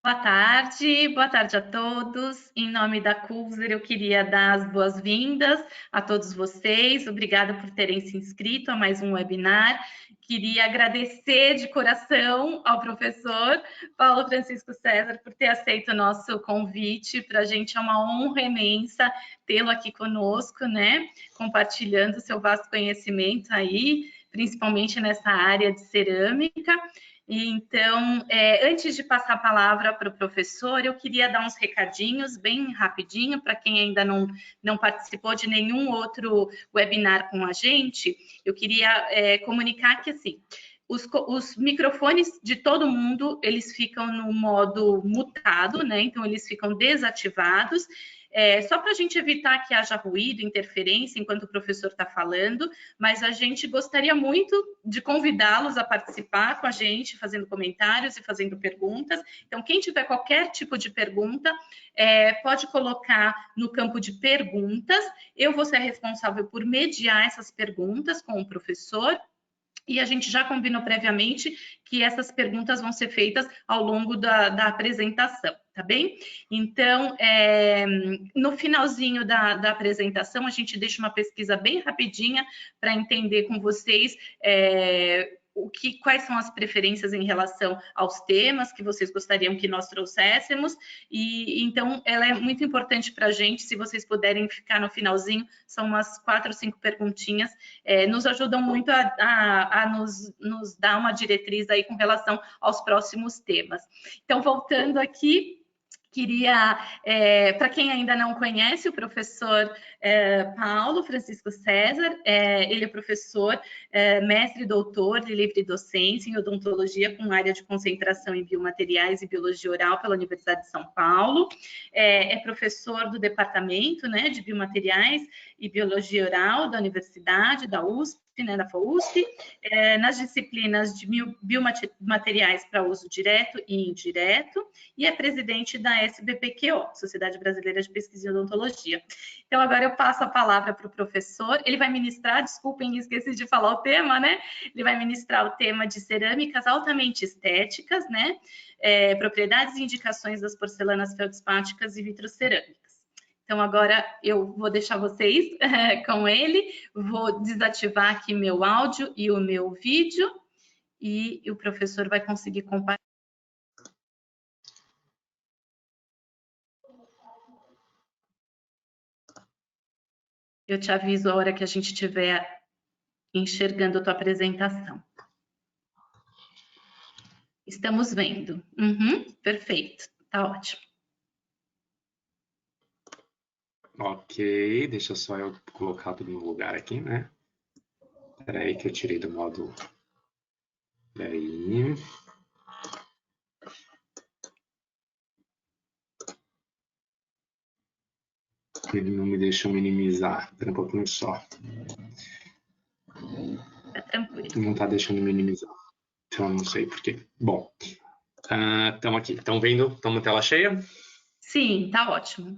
Boa tarde a todos. Em nome da Coolzer, eu queria dar as boas-vindas a todos vocês. Obrigada por terem se inscrito a mais um webinar. Queria agradecer de coração ao professor Paulo Francisco César por ter aceito o nosso convite. Para a gente é uma honra imensa tê-lo aqui conosco, né? Compartilhando seu vasto conhecimento aí, principalmente nessa área de cerâmica. Então, antes de passar a palavra para o professor, eu queria dar uns recadinhos bem rapidinho para quem ainda não participou de nenhum outro webinar com a gente. Eu queria comunicar que, assim, os microfones de todo mundo, eles ficam no modo mutado, né? Então, eles ficam desativados. Só para a gente evitar que haja ruído, interferência enquanto o professor está falando, mas a gente gostaria muito de convidá-los a participar com a gente, fazendo comentários e fazendo perguntas. Então, quem tiver qualquer tipo de pergunta, pode colocar no campo de perguntas. Eu vou ser responsável por mediar essas perguntas com o professor. E a gente já combinou previamente que essas perguntas vão ser feitas ao longo da apresentação, tá bem? Então, no finalzinho da apresentação, a gente deixa uma pesquisa bem rapidinha para entender com vocês quais são as preferências em relação aos temas que vocês gostariam que nós trouxéssemos, e então ela é muito importante para a gente. Se vocês puderem ficar no finalzinho, são umas 4 ou 5 perguntinhas, nos ajudam muito a nos dar uma diretriz aí com relação aos próximos temas. Então, voltando aqui, queria, para quem ainda não conhece, o professor Paulo Francisco César, ele é professor, mestre e doutor de livre docência em odontologia com área de concentração em biomateriais e biologia oral pela Universidade de São Paulo, é professor do departamento, né, de biomateriais e biologia oral da Universidade, da USP, né, da FAUSP, nas disciplinas de biomateriais para uso direto e indireto, e é presidente da SBPQO, Sociedade Brasileira de Pesquisa em Odontologia. Então, agora eu passo a palavra para o professor. Ele vai ministrar, desculpem, esqueci de falar o tema, né? Ele vai ministrar o tema de cerâmicas altamente estéticas, né? Propriedades e indicações das porcelanas feldspáticas e vitrocerâmicas. Então, agora eu vou deixar vocês com ele, vou desativar aqui meu áudio e o meu vídeo, e o professor vai conseguir compartilhar. Eu te aviso a hora que a gente estiver enxergando a tua apresentação. Estamos vendo. Perfeito, tá ótimo. Ok, deixa só eu colocar tudo no lugar aqui, né? Espera aí que eu tirei do modo... Peraí. Ele não me deixou minimizar. Espera um pouquinho só. Tá tranquilo. Não está deixando minimizar. Então, não sei por quê. Bom, estamos aqui. Estão vendo? Estamos na tela cheia? Sim, tá ótimo.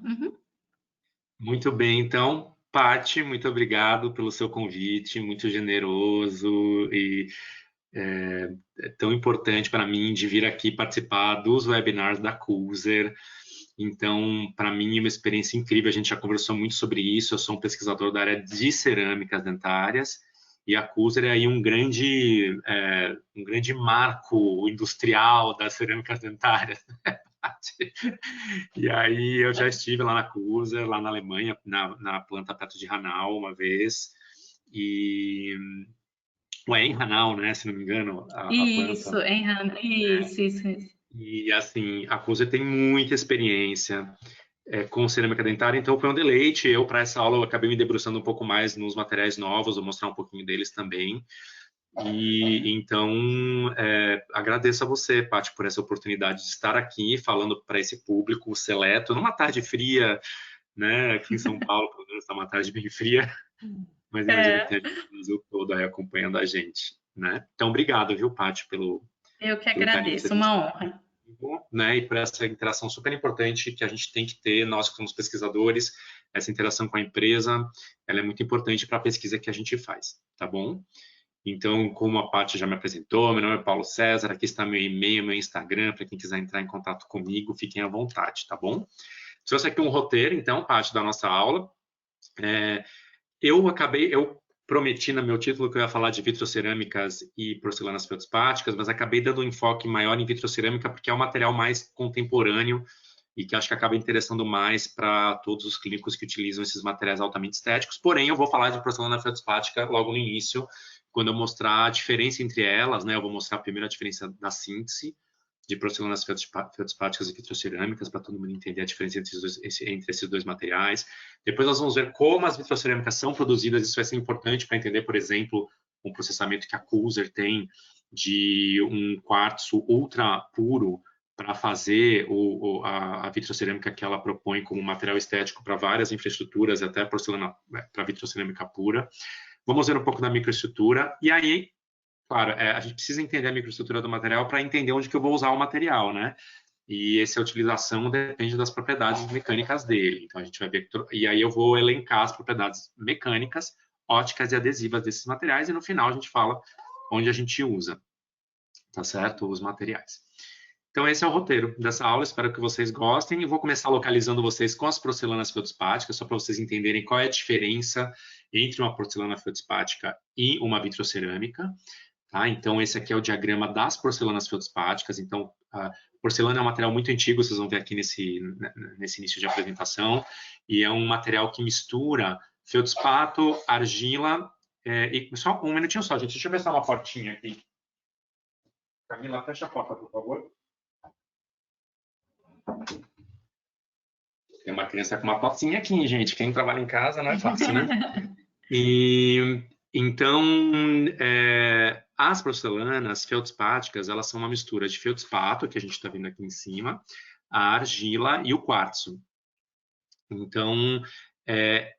Muito bem, então, Paty, muito obrigado pelo seu convite, muito generoso e é tão importante para mim de vir aqui participar dos webinars da Coolzer. Então, para mim é uma experiência incrível, a gente já conversou muito sobre isso, eu sou um pesquisador da área de cerâmicas dentárias, e a Coolzer é aí um grande marco industrial das cerâmicas dentárias. E aí eu já estive lá na Coolzer, lá na Alemanha, na planta perto de Hanau uma vez, e em Hanau, né, se não me engano, a Isso, planta. isso. E assim, a Coolzer tem muita experiência com cerâmica dentária, então foi um deleite. Eu, para essa aula, eu acabei me debruçando um pouco mais nos materiais novos, vou mostrar um pouquinho deles também. E então, agradeço a você, Paty, por essa oportunidade de estar aqui falando para esse público seleto, numa tarde fria, né? Aqui em São Paulo, pelo menos, está uma tarde bem fria, mas imagino que tem gente do Brasil todo aí acompanhando a gente, né? Então, obrigado, viu, Paty, pelo Eu que carinho que você agradeço, tem, uma honra. né? E por essa interação super importante que a gente tem que ter, nós que somos pesquisadores, essa interação com a empresa, ela é muito importante para a pesquisa que a gente faz, tá bom? Então, como a Paty já me apresentou, meu nome é Paulo César, aqui está meu e-mail, meu Instagram, para quem quiser entrar em contato comigo, fiquem à vontade, tá bom? Trouxe aqui um roteiro, então, Paty, da nossa aula. Eu prometi no meu título que eu ia falar de vitrocerâmicas e porcelanas feldspáticas, mas acabei dando um enfoque maior em vitrocerâmica porque é o material mais contemporâneo e que acho que acaba interessando mais para todos os clínicos que utilizam esses materiais altamente estéticos. Porém, eu vou falar de porcelana feldspática logo no início, quando eu mostrar a diferença entre elas, né? Eu vou mostrar primeiro a diferença da síntese de porcelanas feldspáticas e vitrocerâmicas, para todo mundo entender a diferença entre esses dois materiais. Depois nós vamos ver como as vitrocerâmicas são produzidas, isso vai ser importante para entender, por exemplo, um processamento que a Coolzer tem de um quartzo ultra puro para fazer a vitrocerâmica que ela propõe como material estético para várias infraestruturas, até porcelana para vitrocerâmica pura. Vamos ver um pouco da microestrutura, e aí, claro, a gente precisa entender a microestrutura do material para entender onde que eu vou usar o material, né? E essa utilização depende das propriedades mecânicas dele. Então, a gente vai ver... E aí eu vou elencar as propriedades mecânicas, ópticas e adesivas desses materiais, e no final a gente fala onde a gente usa, tá certo? Os materiais. Então, esse é o roteiro dessa aula, espero que vocês gostem. E vou começar localizando vocês com as porcelanas feldspáticas, só para vocês entenderem qual é a diferença entre uma porcelana feldspática e uma vitrocerâmica. Tá? Então, esse aqui é o diagrama das porcelanas feldspáticas. Então, a porcelana é um material muito antigo, vocês vão ver aqui nesse início de apresentação, e é um material que mistura feldspato, argila, e só um minutinho só, gente, deixa eu fechar uma portinha aqui. Camila, fecha a porta, por favor. Tem uma criança com uma tocinha aqui, gente. Quem trabalha em casa não é fácil, né? E então, as porcelanas feldspáticas, elas são uma mistura de feldspato, que a gente está vendo aqui em cima, a argila e o quartzo. Então,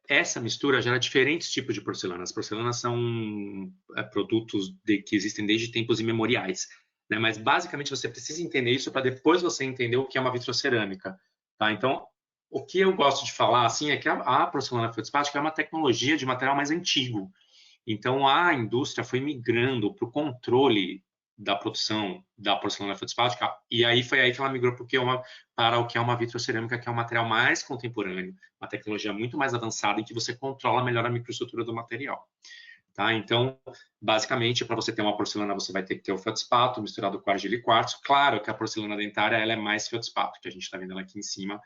essa mistura gera diferentes tipos de porcelana. As porcelanas são produtos que existem desde tempos imemoriais, né? Mas, basicamente, você precisa entender isso para depois você entender o que é uma vitrocerâmica. Tá? Então, o que eu gosto de falar assim, é que a porcelana feldspática é uma tecnologia de material mais antigo. Então, a indústria foi migrando para o controle da produção da porcelana feldspática, e aí foi aí que ela migrou para o que é uma vitrocerâmica, que é um material mais contemporâneo, uma tecnologia muito mais avançada, em que você controla melhor a microestrutura do material. Tá? Então, basicamente, para você ter uma porcelana, você vai ter que ter o feldspato misturado com argila e quartzo. Claro que a porcelana dentária ela é mais feldspato, que a gente está vendo ela aqui em cima,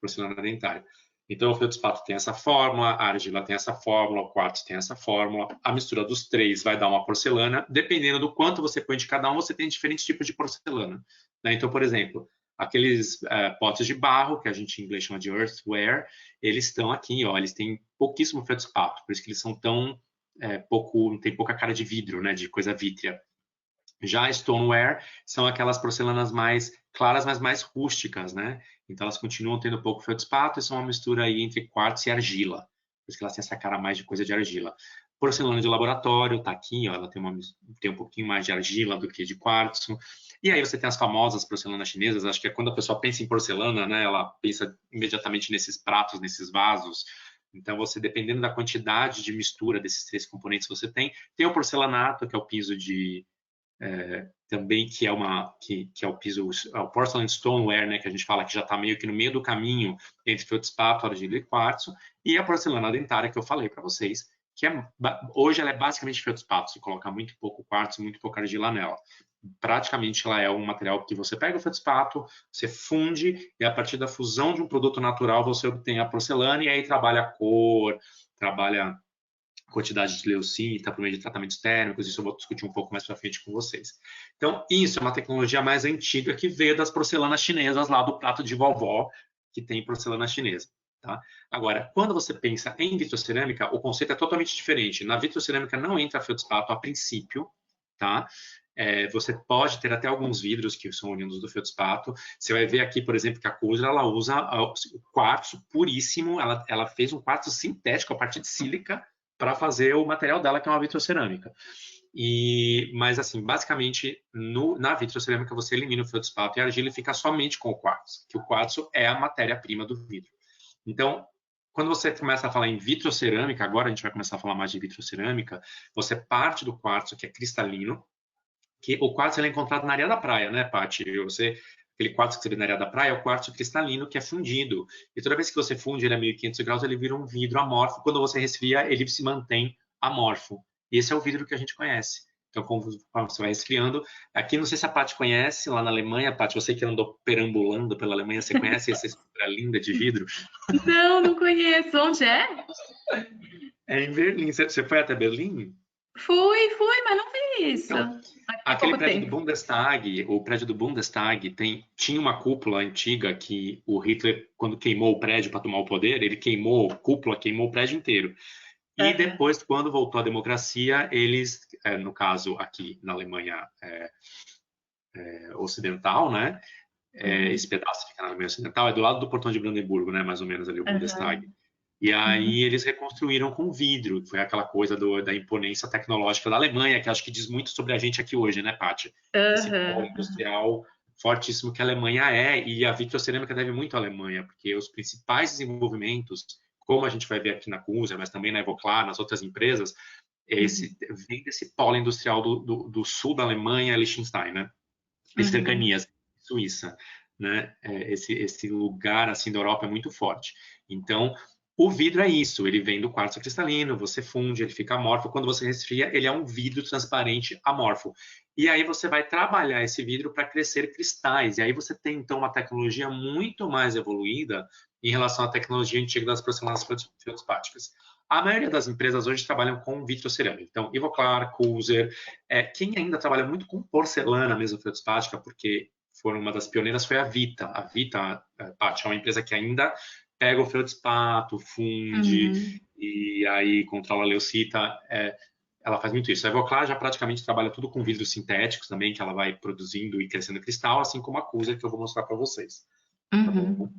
porcelana dentária. Então, o feldspato tem essa fórmula, a argila tem essa fórmula, o quartzo tem essa fórmula. A mistura dos três vai dar uma porcelana. Dependendo do quanto você põe de cada um, você tem diferentes tipos de porcelana. Né? Então, por exemplo, aqueles potes de barro, que a gente em inglês chama de earthenware, eles estão aqui, ó, eles têm pouquíssimo feldspato, por isso que eles são tão tem pouca cara de vidro, né, de coisa vítrea. Já a stoneware são aquelas porcelanas mais claras, mas mais rústicas, né? Então elas continuam tendo pouco feldspato e são uma mistura aí entre quartzo e argila. Por isso que elas têm essa cara mais de coisa de argila. Porcelana de laboratório, tá aqui, ó, ela tem um pouquinho mais de argila do que de quartzo. E aí você tem as famosas porcelanas chinesas, acho que é quando a pessoa pensa em porcelana, né? Ela pensa imediatamente nesses pratos, nesses vasos. Então você, dependendo da quantidade de mistura desses três componentes que você tem o porcelanato, que é o piso de também que é o piso, o porcelain stoneware, né, que a gente fala que já está meio que no meio do caminho entre feldspato, argila e quartzo, e a porcelana dentária que eu falei para vocês, que hoje ela é basicamente feldspato, se colocar muito pouco quartzo, muito pouca argila nela. Praticamente ela é um material que você pega o feldspato, você funde e a partir da fusão de um produto natural você obtém a porcelana e aí trabalha a cor, trabalha quantidade de leucita por meio de tratamentos térmicos, isso eu vou discutir um pouco mais para frente com vocês. Então, isso é uma tecnologia mais antiga que veio das porcelanas chinesas lá do prato de vovó, que tem porcelana chinesa. Tá? Agora, quando você pensa em vitrocerâmica, o conceito é totalmente diferente. Na vitrocerâmica não entra feldspato a princípio, tá? Você pode ter até alguns vidros que são oriundos do feldspato. Você vai ver aqui, por exemplo, que a Coolzer ela usa o quartzo puríssimo, ela fez um quartzo sintético a partir de sílica, para fazer o material dela, que é uma vitrocerâmica. Mas, assim, basicamente, na vitrocerâmica, você elimina o feldspato e a argila e fica somente com o quartzo, que o quartzo é a matéria-prima do vidro. Então, quando você começa a falar em vitrocerâmica, agora a gente vai começar a falar mais de vitrocerâmica, você parte do quartzo, que é cristalino, que o quartzo ele é encontrado na areia da praia, né, Paty? Aquele quartzo que você vê na areia da praia é o quartzo cristalino que é fundido. E toda vez que você funde ele a 1500 graus, ele vira um vidro amorfo. Quando você resfria, ele se mantém amorfo. E esse é o vidro que a gente conhece. Então, como você vai resfriando, aqui não sei se a Paty conhece, lá na Alemanha, Paty, você que andou perambulando pela Alemanha, você conhece essa estrutura linda de vidro? Não, não conheço. Onde é? É em Berlim. Você foi até Berlim? Fui, mas não vi isso. Então, Há aquele pouco prédio do tempo. Bundestag, o prédio do Bundestag tinha uma cúpula antiga que o Hitler, quando queimou o prédio para tomar o poder, ele queimou a cúpula, queimou o prédio inteiro. E Uhum. depois, quando voltou a democracia, eles, no caso aqui na Alemanha ocidental, né? Esse Uhum. pedaço fica na Alemanha ocidental, é do lado do Portão de Brandeburgo, né? Mais ou menos ali o Bundestag. Uhum. E Uhum. aí eles reconstruíram com vidro. Foi aquela coisa da imponência tecnológica da Alemanha, que acho que diz muito sobre a gente aqui hoje, né, Paty? Esse polo Uhum. industrial fortíssimo que a Alemanha é, e a vitrocerâmica deve muito à Alemanha, porque os principais desenvolvimentos, como a gente vai ver aqui na Cusa, mas também na Evoclar, nas outras empresas, Uhum. vem desse polo industrial do sul da Alemanha, Liechtenstein, né? E Uhum. cercanias, Suíça, né? Esse lugar assim da Europa é muito forte. Então, o vidro é isso, ele vem do quartzo cristalino, você funde, ele fica amorfo, quando você resfria, ele é um vidro transparente amorfo. E aí você vai trabalhar esse vidro para crescer cristais, e aí você tem então uma tecnologia muito mais evoluída em relação à tecnologia antiga das porcelanas feldspáticas. A maioria das empresas hoje trabalham com vitrocerâmica. Então, Ivoclar, Kuser, quem ainda trabalha muito com porcelana mesmo feldspática, porque foram uma das pioneiras, foi a Vita. A Vita, Paty, é uma empresa que ainda pega o feldspato, funde Uhum. e aí controla a leucita. Ela faz muito isso. A Evoclar já praticamente trabalha tudo com vidros sintéticos também, que ela vai produzindo e crescendo cristal, assim como a Cusa, que eu vou mostrar para vocês. Tá bom? Uhum.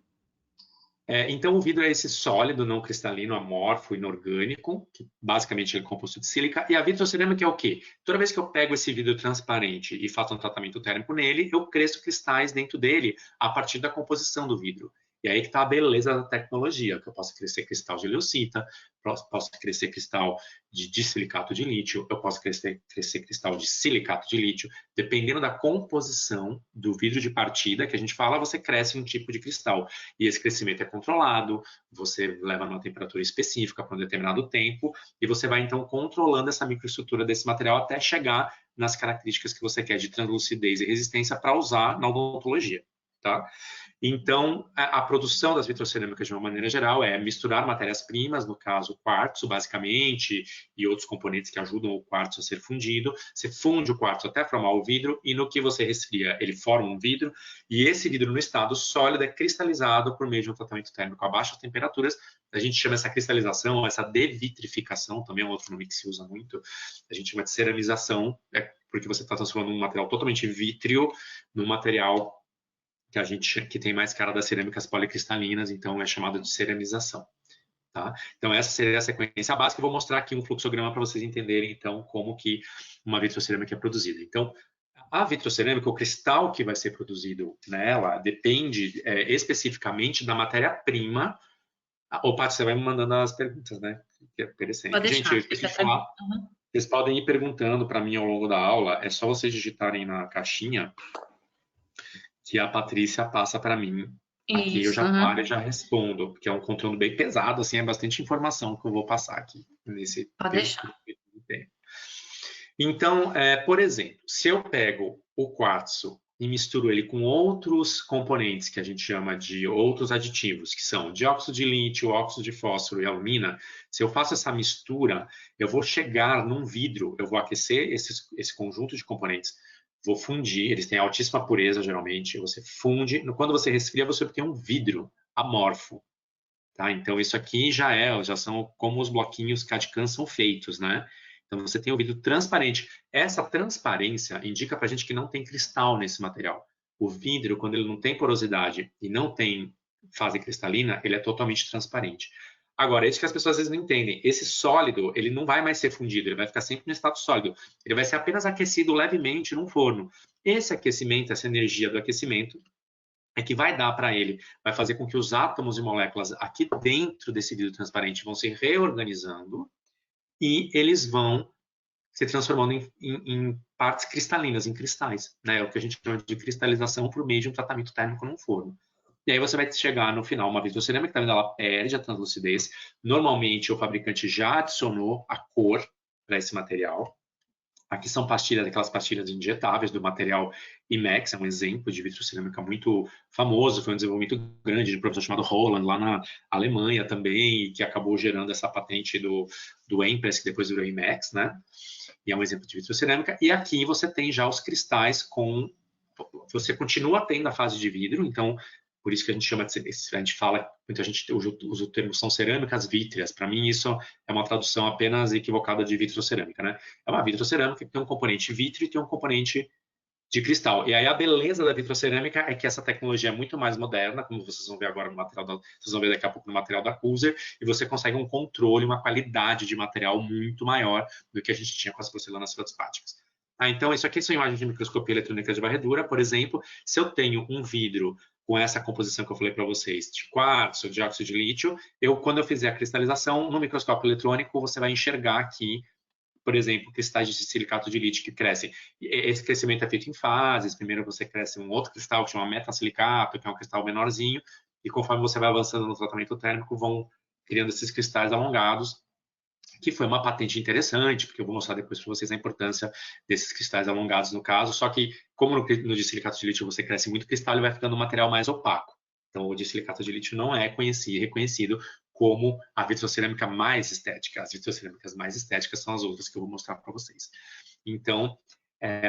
Então, o vidro é esse sólido, não cristalino, amorfo, inorgânico, que basicamente ele é composto de sílica. E a vitrocerâmica é o quê? Toda vez que eu pego esse vidro transparente e faço um tratamento térmico nele, eu cresço cristais dentro dele a partir da composição do vidro. E aí que está a beleza da tecnologia, que eu posso crescer cristal de leucita, posso crescer cristal de dissilicato de lítio, eu posso crescer cristal de silicato de lítio. Dependendo da composição do vidro de partida que a gente fala, você cresce um tipo de cristal. E esse crescimento é controlado, você leva numa temperatura específica por um determinado tempo, e você vai então controlando essa microestrutura desse material até chegar nas características que você quer de translucidez e resistência para usar na odontologia. Tá? Então, a produção das vitrocerâmicas, de uma maneira geral, é misturar matérias-primas, no caso, quartzo, basicamente, e outros componentes que ajudam o quartzo a ser fundido. Você funde o quartzo até formar o vidro, e no que você resfria, ele forma um vidro, e esse vidro, no estado sólido, é cristalizado por meio de um tratamento térmico a baixas temperaturas. A gente chama essa cristalização, essa devitrificação, também é um outro nome que se usa muito, a gente chama de ceramização, porque você está transformando um material totalmente vítreo num material que tem mais cara das cerâmicas policristalinas, então é chamado de ceramização. Tá? Então essa seria a sequência básica. Eu vou mostrar aqui um fluxograma para vocês entenderem então como que uma vitrocerâmica é produzida. Então a vitrocerâmica, o cristal que vai ser produzido nela, depende especificamente da matéria-prima. Ô, Paty, você vai me mandando as perguntas, né? Que é Pode interessante. Gente, eu deixar, esqueci fica de falar. tranquilo. Uhum. Vocês podem ir perguntando para mim ao longo da aula. É só vocês digitarem na caixinha que a Patrícia passa para mim. Aqui eu Isso, já paro e uhum. já respondo, porque é um conteúdo bem pesado, assim, é bastante informação que eu vou passar aqui nesse Pode tempo. deixar. Então, por exemplo, se eu pego o quartzo e misturo ele com outros componentes que a gente chama de outros aditivos, que são dióxido de lítio, óxido de fósforo e alumina, se eu faço essa mistura, eu vou chegar num vidro, eu vou aquecer esse conjunto de componentes, vou fundir, eles têm altíssima pureza geralmente, você funde, quando você resfria, você obtém um vidro amorfo. Tá? Então, isso aqui já são como os bloquinhos CAD/CAM são feitos, né? Então, você tem o vidro transparente. Essa transparência indica para a gente que não tem cristal nesse material. O vidro, quando ele não tem porosidade e não tem fase cristalina, ele é totalmente transparente. Agora, isso que as pessoas às vezes não entendem. Esse sólido, ele não vai mais ser fundido, ele vai ficar sempre no estado sólido. Ele vai ser apenas aquecido levemente num forno. Esse aquecimento, essa energia do aquecimento, é que vai dar para ele, vai fazer com que os átomos e moléculas aqui dentro desse vidro transparente vão se reorganizando e eles vão se transformando em partes cristalinas, em cristais, né? É o que a gente chama de cristalização por meio de um tratamento térmico num forno. E aí você vai chegar no final uma vitrocerâmica, ela perde a translucidez. Normalmente o fabricante já adicionou a cor para esse material. Aqui são pastilhas, aquelas pastilhas injetáveis do material IMEX, é um exemplo de vitrocerâmica muito famoso, foi um desenvolvimento grande de um professor chamado Roland, lá na Alemanha também, que acabou gerando essa patente do Empress, que depois virou IMEX, né? E é um exemplo de vitrocerâmica. E aqui você tem já os cristais com... Você continua tendo a fase de vidro, então por isso que a gente chama de, a gente fala, muita gente usa o termo são cerâmicas vítreas. Para mim isso é uma tradução apenas equivocada de vitrocerâmica, né? É uma vitrocerâmica que tem um componente vítreo e tem um componente de cristal. E aí a beleza da vitrocerâmica é que essa tecnologia é muito mais moderna, como vocês vão ver agora no material, vocês vão ver daqui a pouco no material da Cuser, e você consegue um controle, uma qualidade de material muito maior do que a gente tinha com as porcelanas feldspáticas. Então, isso aqui são imagens de microscopia eletrônica de varredura, por exemplo. Se eu tenho um vidro com essa composição que eu falei para vocês, de quartzo, dióxido de lítio, quando eu fizer a cristalização, no microscópio eletrônico, você vai enxergar aqui, por exemplo, cristais de silicato de lítio que crescem. Esse crescimento é feito em fases. Primeiro você cresce um outro cristal que chama metasilicato, que é um cristal menorzinho, e conforme você vai avançando no tratamento térmico, vão criando esses cristais alongados, que foi uma patente interessante, porque eu vou mostrar depois para vocês a importância desses cristais alongados no caso, só que como no de silicato de lítio você cresce muito cristal, ele vai ficando um material mais opaco. Então o de silicato de lítio não é reconhecido como a vitrocerâmica mais estética. As vitrocerâmicas mais estéticas são as outras que eu vou mostrar para vocês. Então,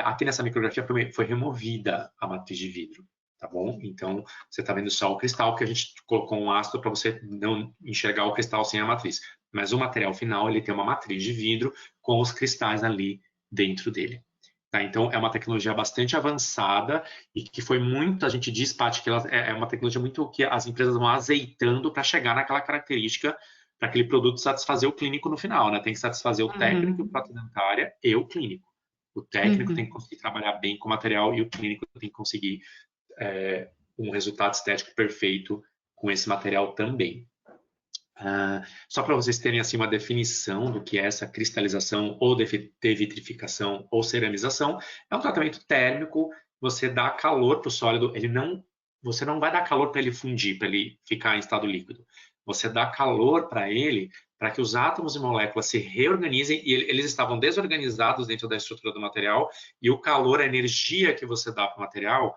aqui nessa micrografia foi removida a matriz de vidro, tá bom? Então, você está vendo só o cristal, porque a gente colocou um ácido para você não enxergar o cristal sem a matriz. Mas o material final, ele tem uma matriz de vidro com os cristais ali dentro dele. Tá? Então, é uma tecnologia bastante avançada e que foi muito, a gente diz, Paty, que ela é uma tecnologia muito que as empresas vão azeitando para chegar naquela característica para aquele produto satisfazer o clínico no final, né? Tem que satisfazer o técnico, o protodentária e o clínico. O técnico tem que conseguir trabalhar bem com o material e o clínico tem que conseguir um resultado estético perfeito com esse material também. Só para vocês terem assim uma definição do que é essa cristalização ou devitrificação ou ceramização, é um tratamento térmico, você dá calor para o sólido, você não vai dar calor para ele fundir, para ele ficar em estado líquido. Você dá calor para ele para que os átomos e moléculas se reorganizem, e eles estavam desorganizados dentro da estrutura do material, e o calor, a energia que você dá para o material,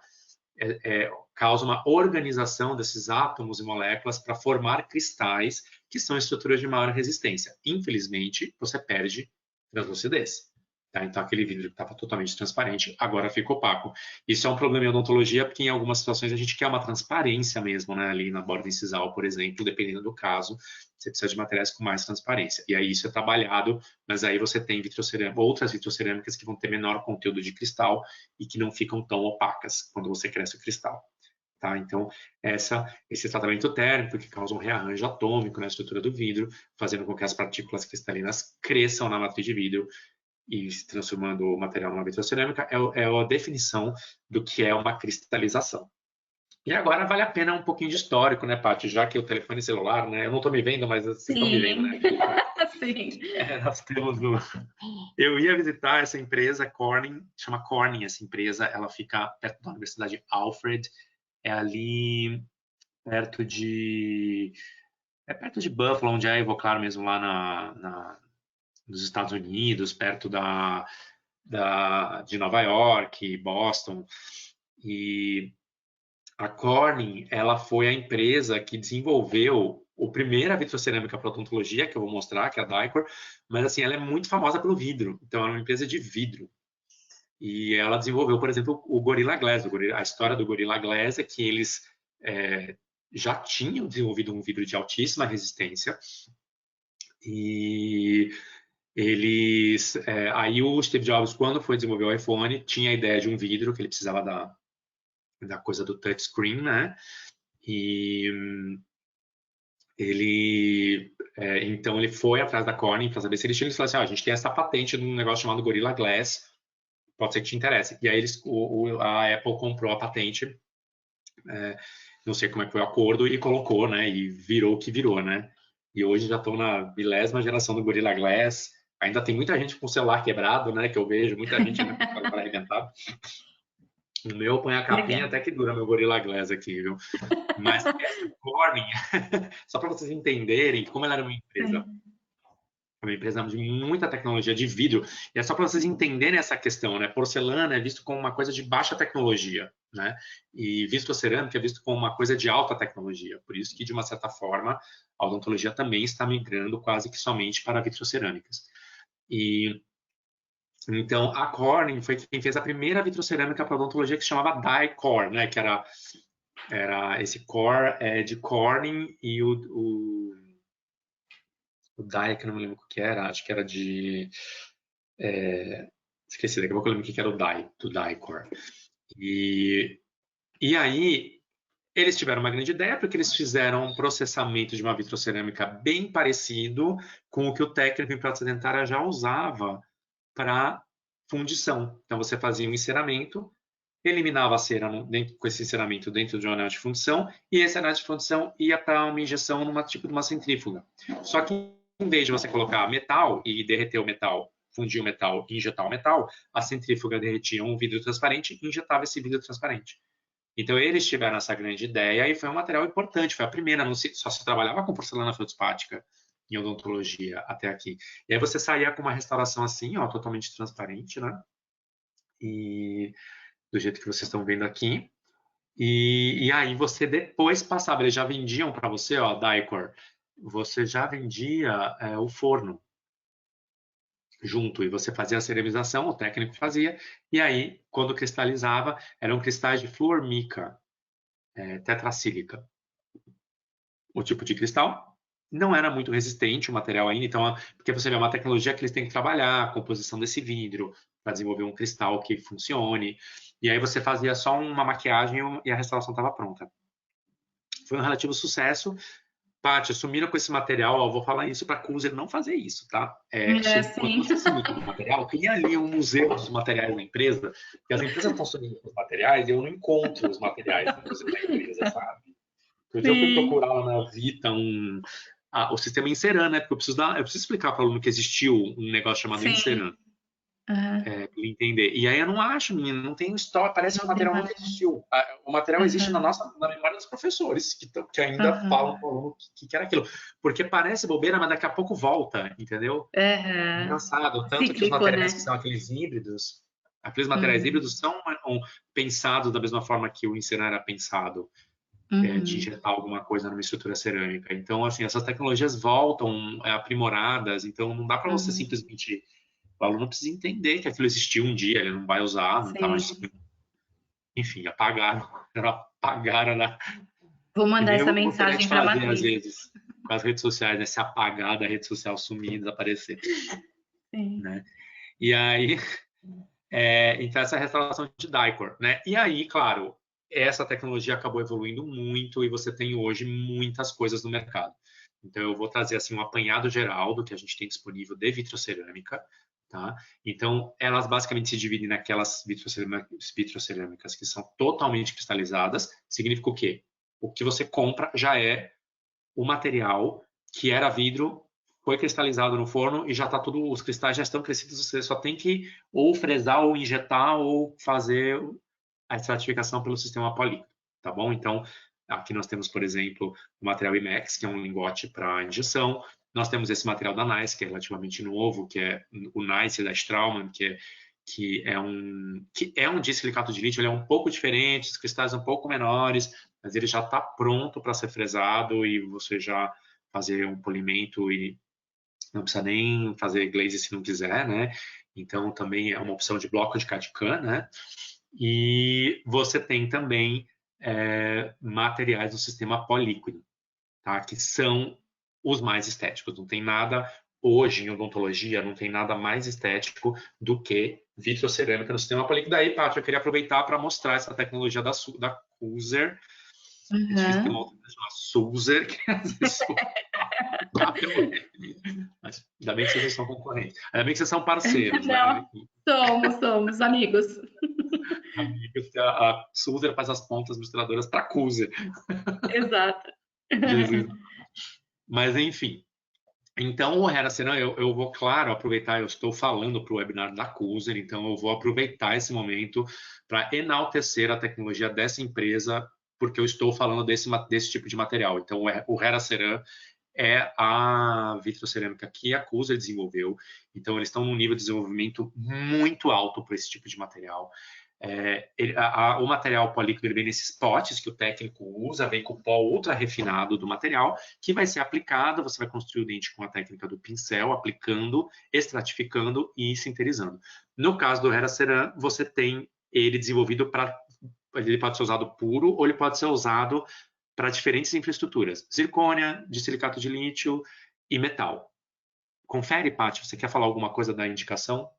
causa uma organização desses átomos e moléculas para formar cristais que são estruturas de maior resistência. Infelizmente, você perde translucidez. Tá? Então, aquele vidro que estava totalmente transparente, agora fica opaco. Isso é um problema em odontologia, porque em algumas situações a gente quer uma transparência mesmo, né? Ali na borda incisal, por exemplo, dependendo do caso, você precisa de materiais com mais transparência. E aí isso é trabalhado, mas aí você tem outras vitrocerâmicas que vão ter menor conteúdo de cristal e que não ficam tão opacas quando você cresce o cristal. Tá? Então, esse tratamento térmico que causa um rearranjo atômico na estrutura do vidro, fazendo com que as partículas cristalinas cresçam na matriz de vidro e se transformando o material numa vitrocerâmica, é a definição do que é uma cristalização. E agora vale a pena um pouquinho de histórico, né, Paty? Já que o telefone celular, né? Eu não estou me vendo, mas vocês estão me vendo, né? Sim. Nós temos Eu ia visitar essa empresa, Corning, chama Corning essa empresa, ela fica perto da Universidade Alfred, é ali perto de Buffalo, onde é a Ivoclar mesmo, lá nos Estados Unidos, perto de Nova York, Boston. E a Corning, ela foi a empresa que desenvolveu a primeira vitrocerâmica para odontologia, que eu vou mostrar, que é a Dicor, mas assim, ela é muito famosa pelo vidro, então ela é uma empresa de vidro. E ela desenvolveu, por exemplo, o Gorilla Glass. A história do Gorilla Glass é que eles já tinham desenvolvido um vidro de altíssima resistência e aí o Steve Jobs, quando foi desenvolver o iPhone, tinha a ideia de um vidro que ele precisava da coisa do touchscreen, né? E então ele foi atrás da Corning para saber se eles tinham. Eles falaram assim: a gente tem essa patente de um negócio chamado Gorilla Glass, pode ser que te interesse. E aí a Apple comprou a patente não sei como é que foi o acordo, e colocou, né? E virou o que virou, né? E hoje já estou na 20ª geração do Gorilla Glass. Ainda tem muita gente com o celular quebrado, né? Que eu vejo, muita gente ainda com o celular arrebentado. O meu põe a capinha Legal. até que dura meu Gorilla Glass aqui, viu? Mas essa Corning, só para vocês entenderem como ela era uma empresa de muita tecnologia de vidro, e é só para vocês entenderem essa questão, né? Porcelana é visto como uma coisa de baixa tecnologia, né? E vitrocerâmica é visto como uma coisa de alta tecnologia. Por isso que, de uma certa forma, a odontologia também está migrando quase que somente para vitrocerâmicas. E então, a Corning foi quem fez a primeira vitrocerâmica para odontologia, que se chamava Dye-Core, né? Que era esse core de Corning, e o Dye, que eu não me lembro o que era, acho que era de... esqueci, daqui a pouco eu lembro o que era o Dye, do Dye-Core. E aí, eles tiveram uma grande ideia, porque eles fizeram um processamento de uma vitrocerâmica bem parecido com o que o técnico em prótese dentária já usava para fundição. Então, você fazia um enceramento, eliminava a cera com esse enceramento dentro de um anel de fundição, e esse anel de fundição ia para uma injeção numa tipo de uma centrífuga. Só que, em vez de você colocar metal e derreter o metal, fundir o metal e injetar o metal, a centrífuga derretia um vidro transparente e injetava esse vidro transparente. Então, eles tiveram essa grande ideia e foi um material importante. Foi a primeira, só se trabalhava com porcelana feldspática em odontologia até aqui. E aí você saía com uma restauração assim, ó, totalmente transparente, né? E do jeito que vocês estão vendo aqui. E aí você depois passava, eles já vendiam para você, ó, Dye-Core, você já vendia o forno junto, e você fazia a ceramização, o técnico fazia, e aí, quando cristalizava, eram cristais de flúor mica, tetracílica. O tipo de cristal não era muito resistente o material ainda, então, porque você vê, é uma tecnologia que eles têm que trabalhar, a composição desse vidro, para desenvolver um cristal que funcione, e aí você fazia só uma maquiagem e a restauração estava pronta. Foi um relativo sucesso. Paty, sumiram com esse material, ó, vou falar isso para a Cuser não fazer isso, tá? Quando você sumir com o material, cria ali um museu dos materiais da empresa, porque as empresas estão sumindo com os materiais e eu não encontro os materiais no museu da empresa, sabe? Porque eu fui procurar lá na Vita o sistema Inceran, né? Porque eu preciso explicar para o aluno que existiu um negócio chamado Inceran. Para ele entender. E aí eu não acho, menino, não tem história, parece que o material não existiu. O material existe na memória dos professores, que ainda falam para o aluno que era aquilo. Porque parece bobeira, mas daqui a pouco volta, entendeu? Engraçado. Tanto que os materiais que são aqueles materiais híbridos são pensados da mesma forma que o Inceran era pensado. De injetar alguma coisa numa estrutura cerâmica. Então, assim, essas tecnologias voltam aprimoradas, então não dá para você simplesmente... O aluno precisa entender que aquilo existiu um dia, ele não vai usar, não está mais... Enfim, apagaram na... Vou mandar essa mensagem para a Matriz. Às vezes, com as redes sociais, né? Se apagar da rede social, sumir, desaparecer. Né? E aí, então essa restauração de Dye-Core, né? E aí, claro, essa tecnologia acabou evoluindo muito e você tem hoje muitas coisas no mercado. Então, eu vou trazer assim um apanhado geral do que a gente tem disponível de vitrocerâmica, tá? Então, elas basicamente se dividem naquelas vitrocerâmicas que são totalmente cristalizadas. Significa o quê? O que você compra já é o material que era vidro, foi cristalizado no forno e já está tudo, os cristais já estão crescidos, você só tem que ou fresar ou injetar ou fazer a estratificação pelo sistema polígono, tá bom? Então, aqui nós temos, por exemplo, o material IMEX, que é um lingote para injeção. Nós temos esse material da NICE, que é relativamente novo, que é o NICE da Straumann, que é um disilicato de lítio, ele é um pouco diferente, os cristais um pouco menores, mas ele já está pronto para ser fresado e você já fazer um polimento e não precisa nem fazer glaze se não quiser, né? Então, também é uma opção de bloco de CAD/CAM, né? E você tem também materiais do sistema políquido, tá? Que são os mais estéticos. Não tem nada, hoje em odontologia, não tem nada mais estético do que vitrocerâmica no sistema políquido. Daí, Paty, eu queria aproveitar para mostrar essa tecnologia da Cuser. É difícil ter uma outra chamada Suzer, que às vezes mas ainda bem que vocês são concorrentes. Ainda bem que vocês são parceiros. Não, né? Somos amigos. amigos, a Sulzer faz as pontas misturadoras para a Cuser. Exato. Jesus. Mas, enfim. Então, o Hera Seran, eu vou, claro, aproveitar, eu estou falando para o webinar da Cuser, então eu vou aproveitar esse momento para enaltecer a tecnologia dessa empresa, porque eu estou falando desse tipo de material. Então, o Hera Seran é a vitrocerâmica que a Cuser desenvolveu. Então, eles estão num nível de desenvolvimento muito alto para esse tipo de material. O material políquido ele vem nesses potes que o técnico usa, vem com o pó ultra refinado do material, que vai ser aplicado, você vai construir o dente com a técnica do pincel, aplicando, estratificando e sinterizando. No caso do Hera Ceram, você tem ele desenvolvido para... Ele pode ser usado puro ou ele pode ser usado para diferentes infraestruturas. Zircônia, de silicato de lítio e metal. Confere, Paty, você quer falar alguma coisa da indicação?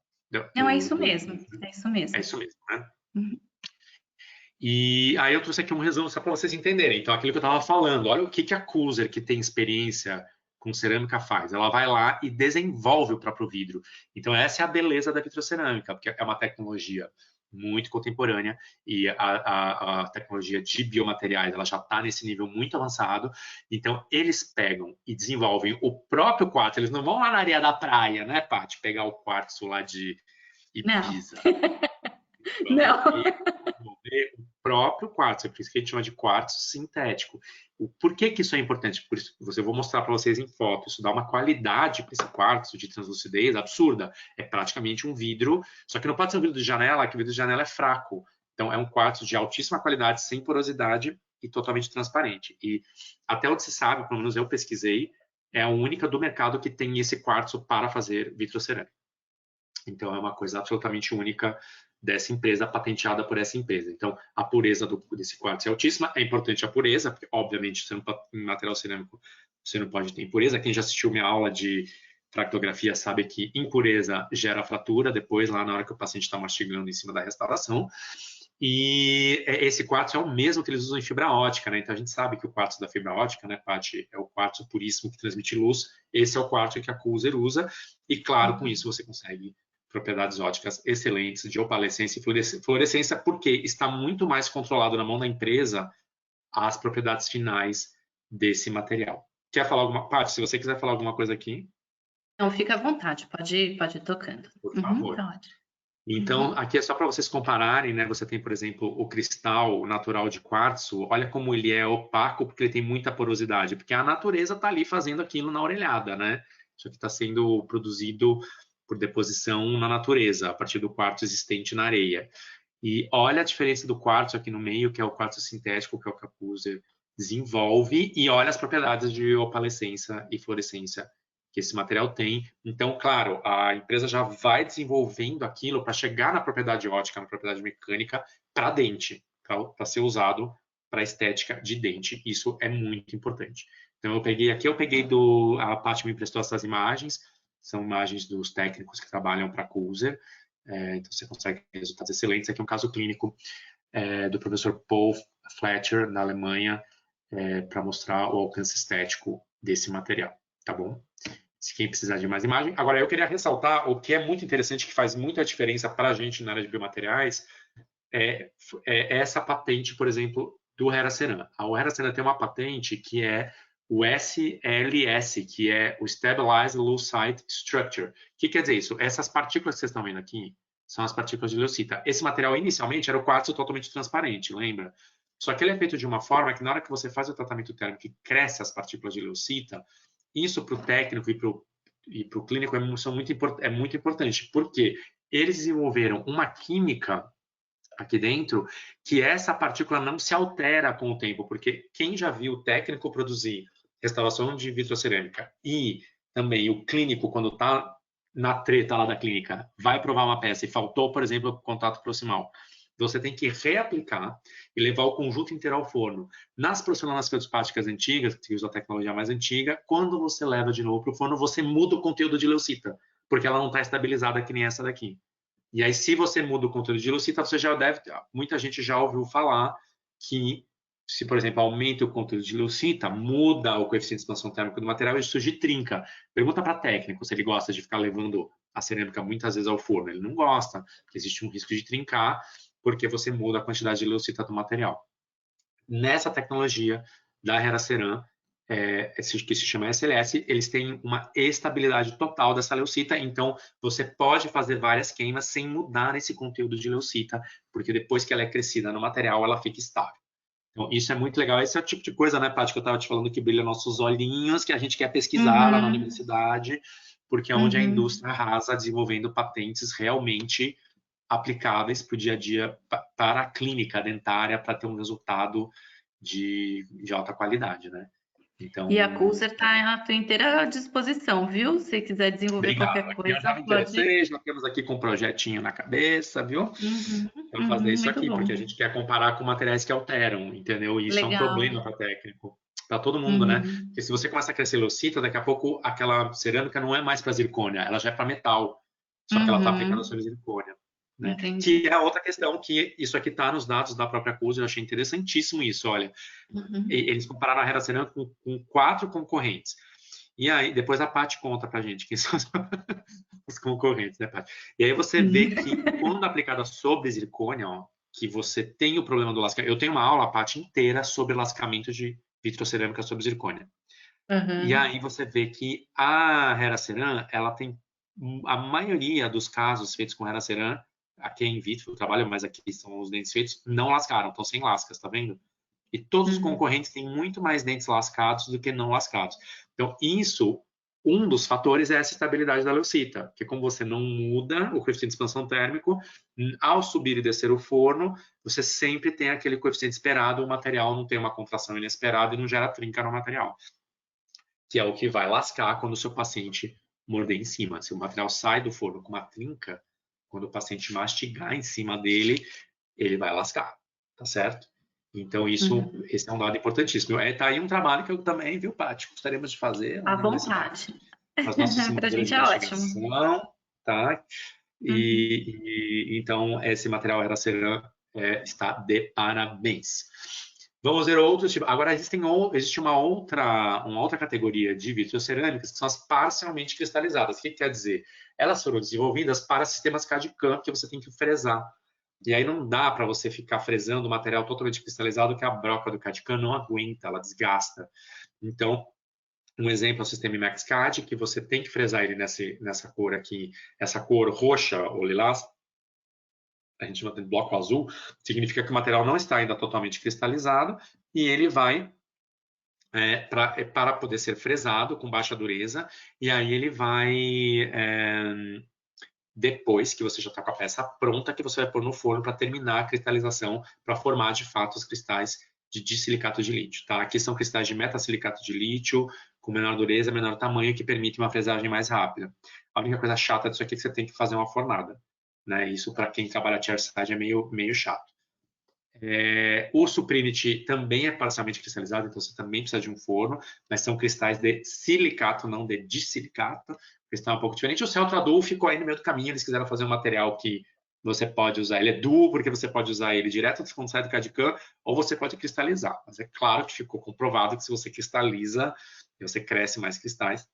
Não, é isso mesmo. É isso mesmo. É isso mesmo, né? Uhum. E aí eu trouxe aqui um resumo só para vocês entenderem. Então, aquilo que eu estava falando, olha o que a Cuser, que tem experiência com cerâmica, faz. Ela vai lá e desenvolve o próprio vidro. Então, essa é a beleza da vitrocerâmica, porque é uma tecnologia muito contemporânea e a tecnologia de biomateriais ela já está nesse nível muito avançado. Então, eles pegam e desenvolvem o próprio quartzo. Eles não vão lá na areia da praia, né, Paty? Pegar o quartzo lá de Ibiza. Não. Desenvolver o próprio quartzo, é por isso que a gente chama de quartzo sintético. Por que isso é importante? Por isso, eu vou mostrar para vocês em foto. Isso dá uma qualidade para esse quartzo de translucidez absurda. É praticamente um vidro, só que não pode ser um vidro de janela, que o vidro de janela é fraco. Então, é um quartzo de altíssima qualidade, sem porosidade e totalmente transparente. E até onde se sabe, pelo menos eu pesquisei, é a única do mercado que tem esse quartzo para fazer vitrocerâmica. Então, é uma coisa absolutamente única dessa empresa, patenteada por essa empresa. Então, a pureza desse quartzo é altíssima. É importante a pureza, porque, obviamente, em material cerâmico você não pode ter impureza. Quem já assistiu minha aula de fractografia sabe que impureza gera fratura depois, lá na hora que o paciente está mastigando em cima da restauração. E esse quartzo é o mesmo que eles usam em fibra ótica, né? Então, a gente sabe que o quartzo da fibra ótica, né, Paty, é o quartzo puríssimo que transmite luz. Esse é o quartzo que a Cuser usa. E, claro, com isso você consegue propriedades ópticas excelentes de opalescência e fluorescência, porque está muito mais controlado na mão da empresa as propriedades finais desse material. Quer falar alguma parte? Se você quiser falar alguma coisa aqui. Não, fica à vontade, pode ir tocando. Por favor. Tá. Então, aqui é só para vocês compararem, né? Você tem, por exemplo, o cristal natural de quartzo. Olha como ele é opaco, porque ele tem muita porosidade. Porque a natureza está ali fazendo aquilo na orelhada, né? Isso aqui está sendo produzido por deposição na natureza, a partir do quartzo existente na areia. E olha a diferença do quartzo aqui no meio, que é o quartzo sintético, que é o que a Cuser desenvolve, e olha as propriedades de opalescência e fluorescência que esse material tem. Então, claro, a empresa já vai desenvolvendo aquilo para chegar na propriedade óptica, na propriedade mecânica, para dente, para ser usado para estética de dente. Isso é muito importante. Então, eu peguei a Paty me emprestou essas imagens, são imagens dos técnicos que trabalham para a Cuser, então você consegue resultados excelentes. Aqui é um caso clínico do professor Paul Fletcher, na Alemanha, para mostrar o alcance estético desse material, tá bom? Se quem precisar de mais imagem. Agora, eu queria ressaltar o que é muito interessante, que faz muita diferença para a gente na área de biomateriais, é essa patente, por exemplo, do Hera Ceram. A Hera Ceram tem uma patente que é o SLS, que é o Stabilized Lucite Structure. O que quer dizer isso? Essas partículas que vocês estão vendo aqui são as partículas de leucita. Esse material, inicialmente, era o quartzo totalmente transparente, lembra? Só que ele é feito de uma forma que, na hora que você faz o tratamento térmico e cresce as partículas de leucita, isso para o técnico e para o clínico é muito importante, porque eles desenvolveram uma química aqui dentro que essa partícula não se altera com o tempo, porque quem já viu o técnico produzir restauração de vitrocerâmica e também o clínico, quando está na treta lá da clínica, vai provar uma peça e faltou, por exemplo, o contato proximal, você tem que reaplicar e levar o conjunto inteiro ao forno. Nas porcelanas feldspáticas antigas, que usa a tecnologia mais antiga, quando você leva de novo para o forno, você muda o conteúdo de leucita, porque ela não está estabilizada que nem essa daqui. E aí, se você muda o conteúdo de leucita, você já deve... Muita gente já ouviu falar que, se, por exemplo, aumenta o conteúdo de leucita, muda o coeficiente de expansão térmica do material e surge trinca. Pergunta para técnico se ele gosta de ficar levando a cerâmica muitas vezes ao forno. Ele não gosta, porque existe um risco de trincar. porque você muda a quantidade de leucita do material. Nessa tecnologia da Heraceram, que se chama SLS, eles têm uma estabilidade total dessa leucita, então você pode fazer várias queimas sem mudar esse conteúdo de leucita, porque depois que ela é crescida no material, ela fica estável. Então, isso é muito legal. Esse é o tipo de coisa, né, Paty, que eu estava te falando, que brilha nossos olhinhos, que a gente quer pesquisar lá na universidade, porque é onde a indústria arrasa desenvolvendo patentes realmente aplicáveis para o dia a dia, para a clínica dentária, para ter um resultado de alta qualidade, né? Então, E a Coulser está à tua inteira disposição, viu? Se quiser desenvolver obrigado. qualquer Aqui eu coisa, já me pode. interessei, já temos aqui com um projetinho na cabeça, viu? Para fazer isso Muito aqui, bom. porque a gente quer comparar com materiais que alteram, entendeu? E isso é um Legal. problema para técnico, para todo mundo, né? Porque se você começa a crescer leucita, daqui a pouco aquela cerâmica não é mais para zircônia, ela já é para metal, só que ela está aplicada sobre zircônia. Né? Entendi. Que é outra questão, que isso aqui está nos dados da própria Coulser, eu achei interessantíssimo isso, olha. Eles compararam a Heraceram com 4 concorrentes. E aí, depois a Paty conta pra gente quem são os concorrentes, né, Paty? E aí você vê que quando aplicada sobre zircônia, ó, que você tem o problema do lascamento. Eu tenho uma aula, Paty, inteira sobre lascamento de vitrocerâmica sobre zircônia. E aí você vê que a Heraceram, ela tem a maioria dos casos feitos com Heraceram, aqui é in vitro, trabalho, mas aqui são os dentes feitos, não lascaram, estão sem lascas, tá vendo? E todos os concorrentes têm muito mais dentes lascados do que não lascados. Então, isso, um dos fatores é essa estabilidade da leucita, que como você não muda o coeficiente de expansão térmico, ao subir e descer o forno, você sempre tem aquele coeficiente esperado, o material não tem uma contração inesperada e não gera trinca no material, que é o que vai lascar quando o seu paciente morder em cima. Se o material sai do forno com uma trinca, quando o paciente mastigar em cima dele, ele vai lascar, tá certo? Então, esse é um dado importantíssimo. Tá aí um trabalho que eu também, viu, Paty, gostaríamos de fazer À na universidade, vontade. com as nossas Para a simuladores gente de é ótimo. investigação, tá? Então, esse material Heraceram está de parabéns. Vamos ver outros tipos. Agora, existe uma outra categoria de vitrocerâmicas que são as parcialmente cristalizadas. O que quer dizer? Elas foram desenvolvidas para sistemas CAD/CAM, que você tem que fresar. E aí não dá para você ficar fresando o material totalmente cristalizado, que a broca do CAD/CAM não aguenta, ela desgasta. Então, um exemplo é o sistema IMAX-CAD, que você tem que fresar ele nessa cor aqui, essa cor roxa ou lilás, a gente chama de bloco azul, significa que o material não está ainda totalmente cristalizado e ele vai para poder ser fresado com baixa dureza, e aí ele vai, depois que você já está com a peça pronta, que você vai pôr no forno para terminar a cristalização, para formar de fato os cristais de disilicato de lítio. Tá? Aqui são cristais de metasilicato de lítio, com menor dureza, menor tamanho, que permite uma fresagem mais rápida. A única coisa chata disso aqui é que você tem que fazer uma fornada. Né? Isso, para quem trabalha chairside, é meio chato. O Suprinit também é parcialmente cristalizado, então você também precisa de um forno, mas são cristais de silicato, não de disilicato, cristal é um pouco diferente. O Celtra Duo ficou aí no meio do caminho, eles quiseram fazer um material que você pode usar, ele é duo, porque você pode usar ele direto quando sai do CAD/CAM, ou você pode cristalizar, mas é claro que ficou comprovado que se você cristaliza, você cresce mais cristais,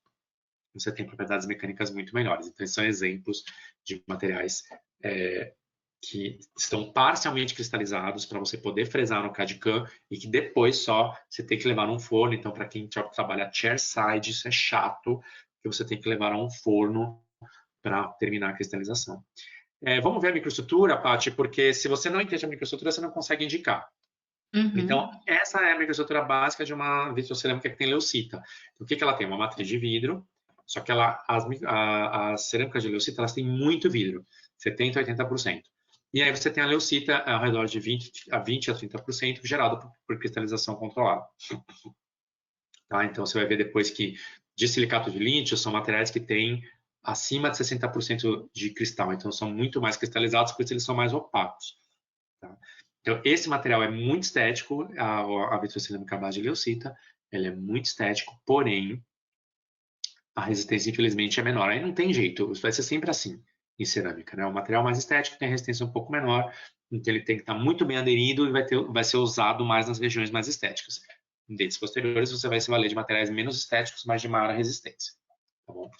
você tem propriedades mecânicas muito melhores. Então, esses são exemplos de materiais que estão parcialmente cristalizados para você poder fresar no CAD/CAM e que depois só você tem que levar num forno. Então, para quem trabalha chairside, isso é chato, que você tem que levar a um forno para terminar a cristalização. Vamos ver a microestrutura, Paty, porque se você não entende a microestrutura, você não consegue indicar. Então, essa é a microestrutura básica de uma vitrocerâmica que tem leucita. Então, o que ela tem? Uma matriz de vidro, só que as cerâmicas de leucita elas têm muito vidro, 70% a 80%. E aí você tem a leucita ao redor de 20% a 30%, gerado por cristalização controlada. Tá? Então, você vai ver depois que disilicato de lítio são materiais que têm acima de 60% de cristal. Então, são muito mais cristalizados, por isso eles são mais opacos. Tá? Então, esse material é muito estético, a vitrocerâmica à base de leucita, ele é muito estético, porém, a resistência, infelizmente, é menor. Aí não tem jeito, vai ser sempre assim em cerâmica, né? O material mais estético tem a resistência um pouco menor, então ele tem que estar muito bem aderido e vai ser usado mais nas regiões mais estéticas. Em dentes posteriores, você vai se valer de materiais menos estéticos, mas de maior resistência. Tá bom?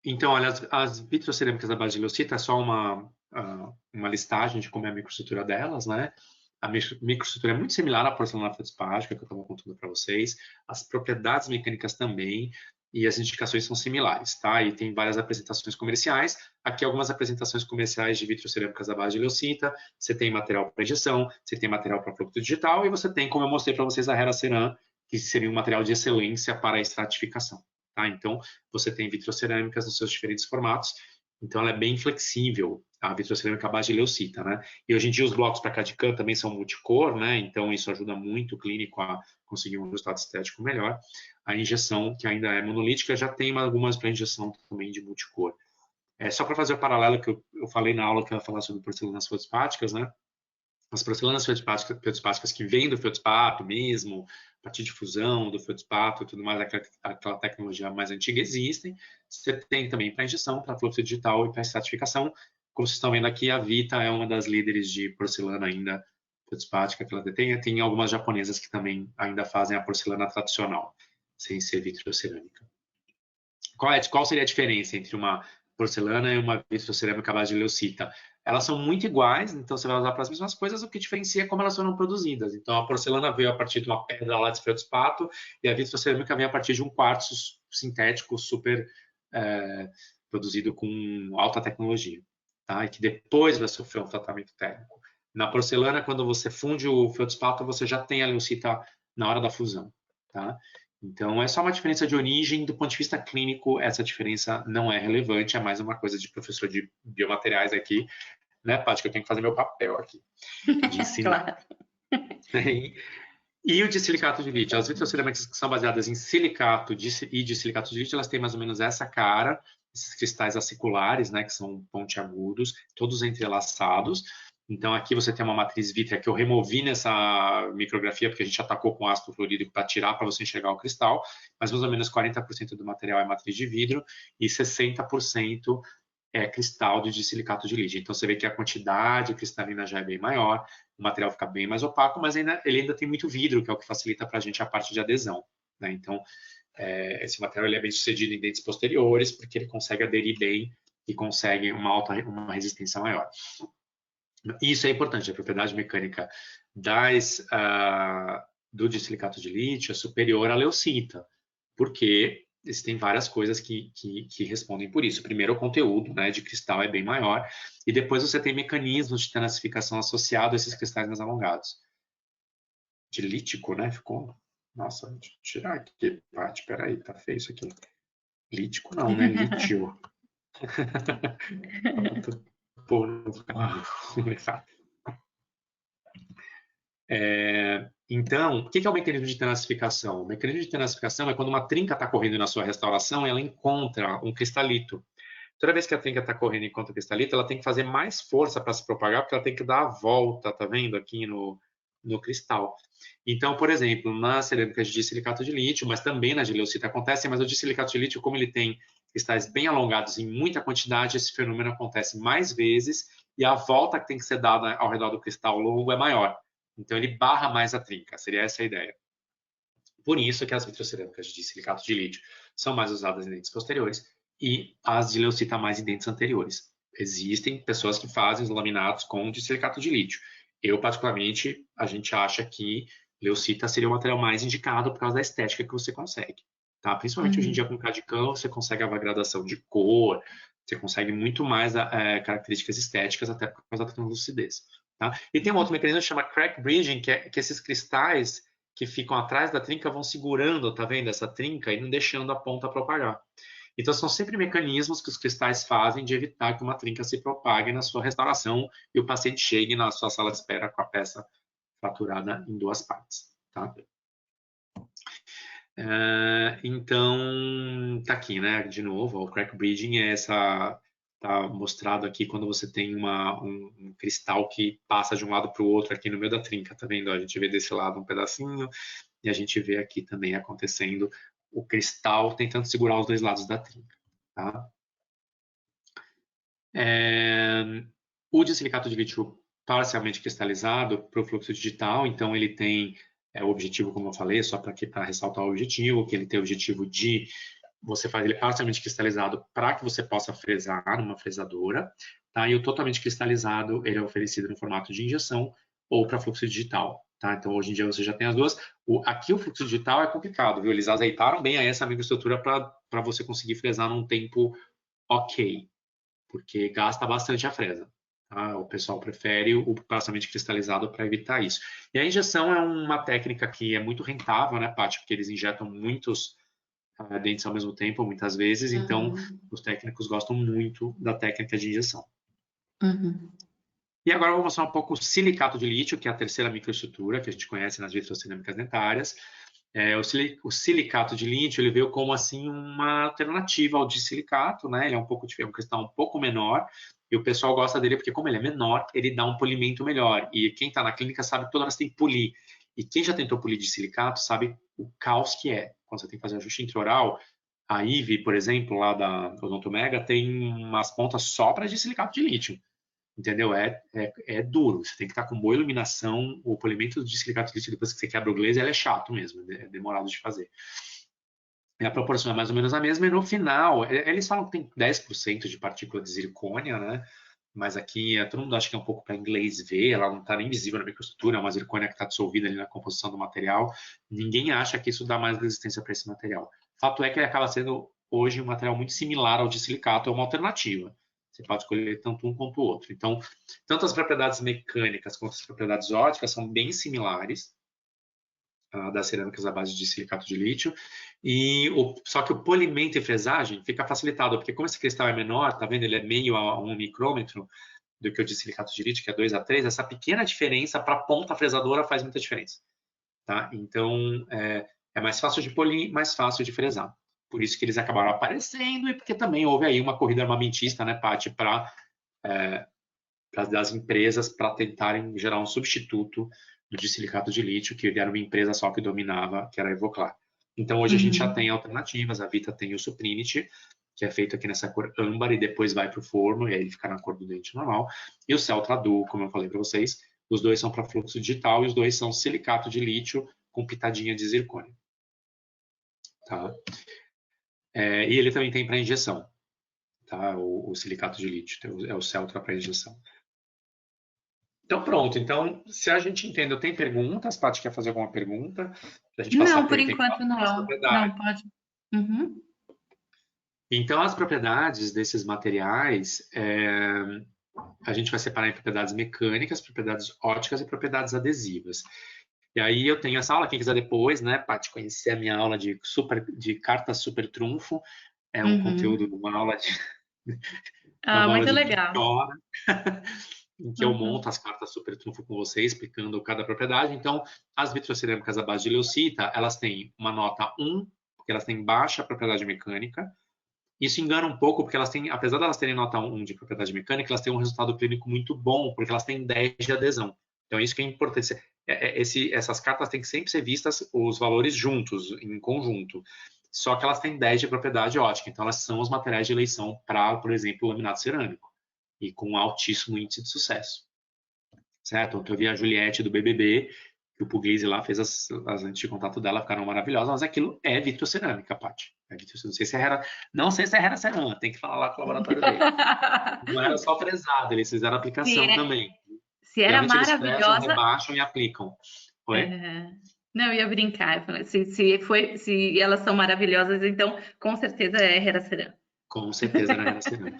Então, olha, as vitrocerâmicas à base de leucita é só uma listagem de como é a microestrutura delas, né? A microestrutura é muito similar à porcelana feldspática, que eu estava contando para vocês. As propriedades mecânicas também, e as indicações são similares, tá? E tem várias apresentações comerciais. Aqui algumas apresentações comerciais de vitrocerâmicas à base de leucita. Você tem material para injeção, você tem material para fluxo digital, e você tem, como eu mostrei para vocês, a Hera-Ceram, que seria um material de excelência para a estratificação. Tá? Então, você tem vitrocerâmicas nos seus diferentes formatos, então ela é bem flexível, a vitrocerâmica à base de leucita, né? E hoje em dia os blocos para CAD/CAM também são multicor, né? Então isso ajuda muito o clínico a conseguir um resultado estético melhor. A injeção, que ainda é monolítica, já tem algumas para injeção também de multicor. Só para fazer o paralelo que eu falei na aula que eu ia falar sobre porcelanas feldspáticas, né? As porcelanas feldspáticas que vêm do feldspato mesmo, a partir de fusão do feldspato e tudo mais, aquela tecnologia mais antiga existem. Você tem também para injeção, para fluxo digital e para estratificação. Como vocês estão vendo aqui, a Vita é uma das líderes de porcelana ainda feldspática que ela detém. Tem algumas japonesas que também ainda fazem a porcelana tradicional, sem ser vitrocerâmica. Qual seria a diferença entre uma porcelana e uma vitrocerâmica à base de leucita? Elas são muito iguais, então você vai usar para as mesmas coisas, o que diferencia é como elas foram produzidas. Então, a porcelana veio a partir de uma pedra lá de feldspato e a vitrocerâmica veio a partir de um quartzo sintético super produzido com alta tecnologia, tá? E que depois vai sofrer um tratamento térmico. Na porcelana, quando você funde o feldspato, você já tem a leucita na hora da fusão, tá? Então, é só uma diferença de origem. Do ponto de vista clínico, essa diferença não é relevante, é mais uma coisa de professor de biomateriais aqui, né, Paty, que eu tenho que fazer meu papel aqui, de ensinar. Claro. E o de silicato de lítio? As vitrocerâmicas que são baseadas em silicato e de silicato de lítio, elas têm mais ou menos essa cara, esses cristais aciculares, né, que são pontiagudos, todos entrelaçados. Então, aqui você tem uma matriz vítrea que eu removi nessa micrografia, porque a gente atacou com ácido fluorídrico para tirar, para você enxergar o cristal, mas mais ou menos 40% do material é matriz de vidro e 60% é cristal de silicato de lítio. Então, você vê que a quantidade cristalina já é bem maior, o material fica bem mais opaco, mas ele ainda tem muito vidro, que é o que facilita para a gente a parte de adesão, né? Então, esse material ele é bem sucedido em dentes posteriores, porque ele consegue aderir bem e consegue uma resistência maior. Isso é importante, a propriedade mecânica do silicato de lítio é superior à leucita, porque existem várias coisas que respondem por isso. Primeiro, o conteúdo, né, de cristal é bem maior, e depois você tem mecanismos de tenacificação associados a esses cristais mais alongados. De lítico, né? Ficou... Nossa, deixa eu tirar aqui. Espera aí, tá feio isso aqui. Lítico não, né? Lítio. Então, o que é o mecanismo de tenacificação? O mecanismo de tenacificação é quando uma trinca está correndo na sua restauração e ela encontra um cristalito. Toda vez que a trinca está correndo e encontra o cristalito, ela tem que fazer mais força para se propagar, porque ela tem que dar a volta, tá vendo aqui no cristal. Então, por exemplo, nas cerâmicas de silicato de lítio, mas também na de leucita acontece, mas o de silicato de lítio, como ele tem cristais bem alongados em muita quantidade, esse fenômeno acontece mais vezes e a volta que tem que ser dada ao redor do cristal longo é maior. Então, ele barra mais a trinca, seria essa a ideia. Por isso que as vitrocerâmicas de silicato de lítio são mais usadas em dentes posteriores e as de leucita mais em dentes anteriores. Existem pessoas que fazem os laminados com de silicato de lítio. Eu, particularmente, a gente acha que leucita seria o material mais indicado por causa da estética que você consegue. Tá? Principalmente hoje em dia com CAD/CAM, você consegue a gradação de cor, você consegue muito mais características estéticas até por causa da translucidez. Tá? E tem um outro mecanismo que chama crack bridging, que é que esses cristais que ficam atrás da trinca vão segurando, tá vendo, essa trinca e não deixando a ponta propagar. Então, são sempre mecanismos que os cristais fazem de evitar que uma trinca se propague na sua restauração e o paciente chegue na sua sala de espera com a peça fraturada em duas partes. Tá? Então, tá aqui, né? De novo, o crack bridging é essa... Tá mostrado aqui quando você tem um cristal que passa de um lado para o outro aqui no meio da trinca, tá vendo? A gente vê desse lado um pedacinho e a gente vê aqui também acontecendo o cristal tentando segurar os dois lados da trinca, tá? O de silicato de lítio parcialmente cristalizado para o fluxo digital, então ele tem o objetivo, como eu falei, só para ressaltar o objetivo, que ele tem o objetivo de você faz ele parcialmente cristalizado para que você possa fresar numa fresadora, tá? E o totalmente cristalizado, ele é oferecido no formato de injeção ou para fluxo digital, tá? Então, hoje em dia, você já tem as duas. Aqui, o fluxo digital é complicado, viu? Eles azeitaram bem aí essa microestrutura para você conseguir fresar num tempo ok, porque gasta bastante a fresa. Tá? O pessoal prefere o parcialmente cristalizado para evitar isso. E a injeção é uma técnica que é muito rentável, né, Paty? Porque eles injetam muitos dentes ao mesmo tempo, muitas vezes, então os técnicos gostam muito da técnica de injeção. E agora eu vou mostrar um pouco o silicato de lítio, que é a terceira microestrutura que a gente conhece nas vitrocerâmicas dentárias. O silicato de lítio, ele veio como assim uma alternativa ao disilicato, né? Ele é um cristal um pouco menor, e o pessoal gosta dele porque, como ele é menor, ele dá um polimento melhor. E quem está na clínica sabe que toda hora você tem que polir. E quem já tentou polir de silicato sabe o caos que é. Quando você tem que fazer ajuste intraoral, a Ivy, por exemplo, lá da Odontomega, tem umas pontas só para de silicato de lítio. Entendeu? É duro. Você tem que estar com boa iluminação. O polimento de silicato de lítio, depois que você quebra o glaze, ele é chato mesmo. É demorado de fazer. E a proporção é mais ou menos a mesma. E no final, eles falam que tem 10% de partícula de zircônia, né? Mas aqui todo mundo acha que é um pouco para inglês ver. Ela não está nem visível na microestrutura. É uma zircônia que está dissolvida ali na composição do material. Ninguém acha que isso dá mais resistência para esse material. Fato é que ele acaba sendo, hoje, um material muito similar ao de silicato. É uma alternativa. Você pode escolher tanto um quanto o outro. Então, tanto as propriedades mecânicas quanto as propriedades ópticas são bem similares das cerâmicas à base de silicato de lítio. Só que o polimento e fresagem fica facilitado, porque como esse cristal é menor, tá vendo? Ele é meio a 1 micrômetro do que o de silicato de lítio, que é 2 a 3. Essa pequena diferença para a ponta fresadora faz muita diferença. Tá? Então, é mais fácil de polir, mais fácil de fresar. Por isso que eles acabaram aparecendo e porque também houve aí uma corrida armamentista, né, Paty, das empresas para tentarem gerar um substituto do silicato de lítio, que era uma empresa só que dominava, que era a Evoclar. Então, hoje a gente já tem alternativas. A Vita tem o Suprinit, que é feito aqui nessa cor âmbar e depois vai para o forno, e aí ele fica na cor do dente normal. E o Celtra Duo, como eu falei para vocês, os dois são para fluxo digital e os dois são silicato de lítio com pitadinha de zircônio. Tá? E ele também tem para injeção, tá? O silicato de lítio, é o Celtra para injeção. Então, pronto. Então, se a gente entendeu, tem perguntas? Paty, quer fazer alguma pergunta? A gente não, por enquanto não. Não, pode. Então, as propriedades desses materiais, a gente vai separar em propriedades mecânicas, propriedades ópticas e propriedades adesivas. E aí eu tenho essa aula, quem quiser depois, né, Paty, conhecer a minha aula de carta super trunfo, é um conteúdo, uma aula de... muito legal. Em que eu monto as cartas super trunfo com você, explicando cada propriedade. Então, as vitrocerâmicas à base de leucita, elas têm uma nota 1, porque elas têm baixa propriedade mecânica. Isso engana um pouco, porque elas têm, apesar de elas terem nota 1 de propriedade mecânica, elas têm um resultado clínico muito bom, porque elas têm 10 de adesão. Então, isso que é importante. Essas cartas têm que sempre ser vistas, os valores juntos, em conjunto. Só que elas têm 10 de propriedade ótica. Então, elas são os materiais de eleição para, por exemplo, o laminado cerâmico. E com um altíssimo índice de sucesso. Certo? Ontem eu vi a Juliette do BBB, que o Puglisi lá fez as lentes de contato dela, ficaram maravilhosas, mas aquilo é vitrocerâmica, Paty. Não sei se era cerâmica, tem que falar lá com o laboratório dele. Não era só fresado, eles fizeram aplicação também. Se era realmente maravilhosa... Eles fresam, rebaixam e aplicam. Oi? Não, eu ia brincar. Se elas são maravilhosas, então com certeza era cerâmica. Com certeza era cerâmica.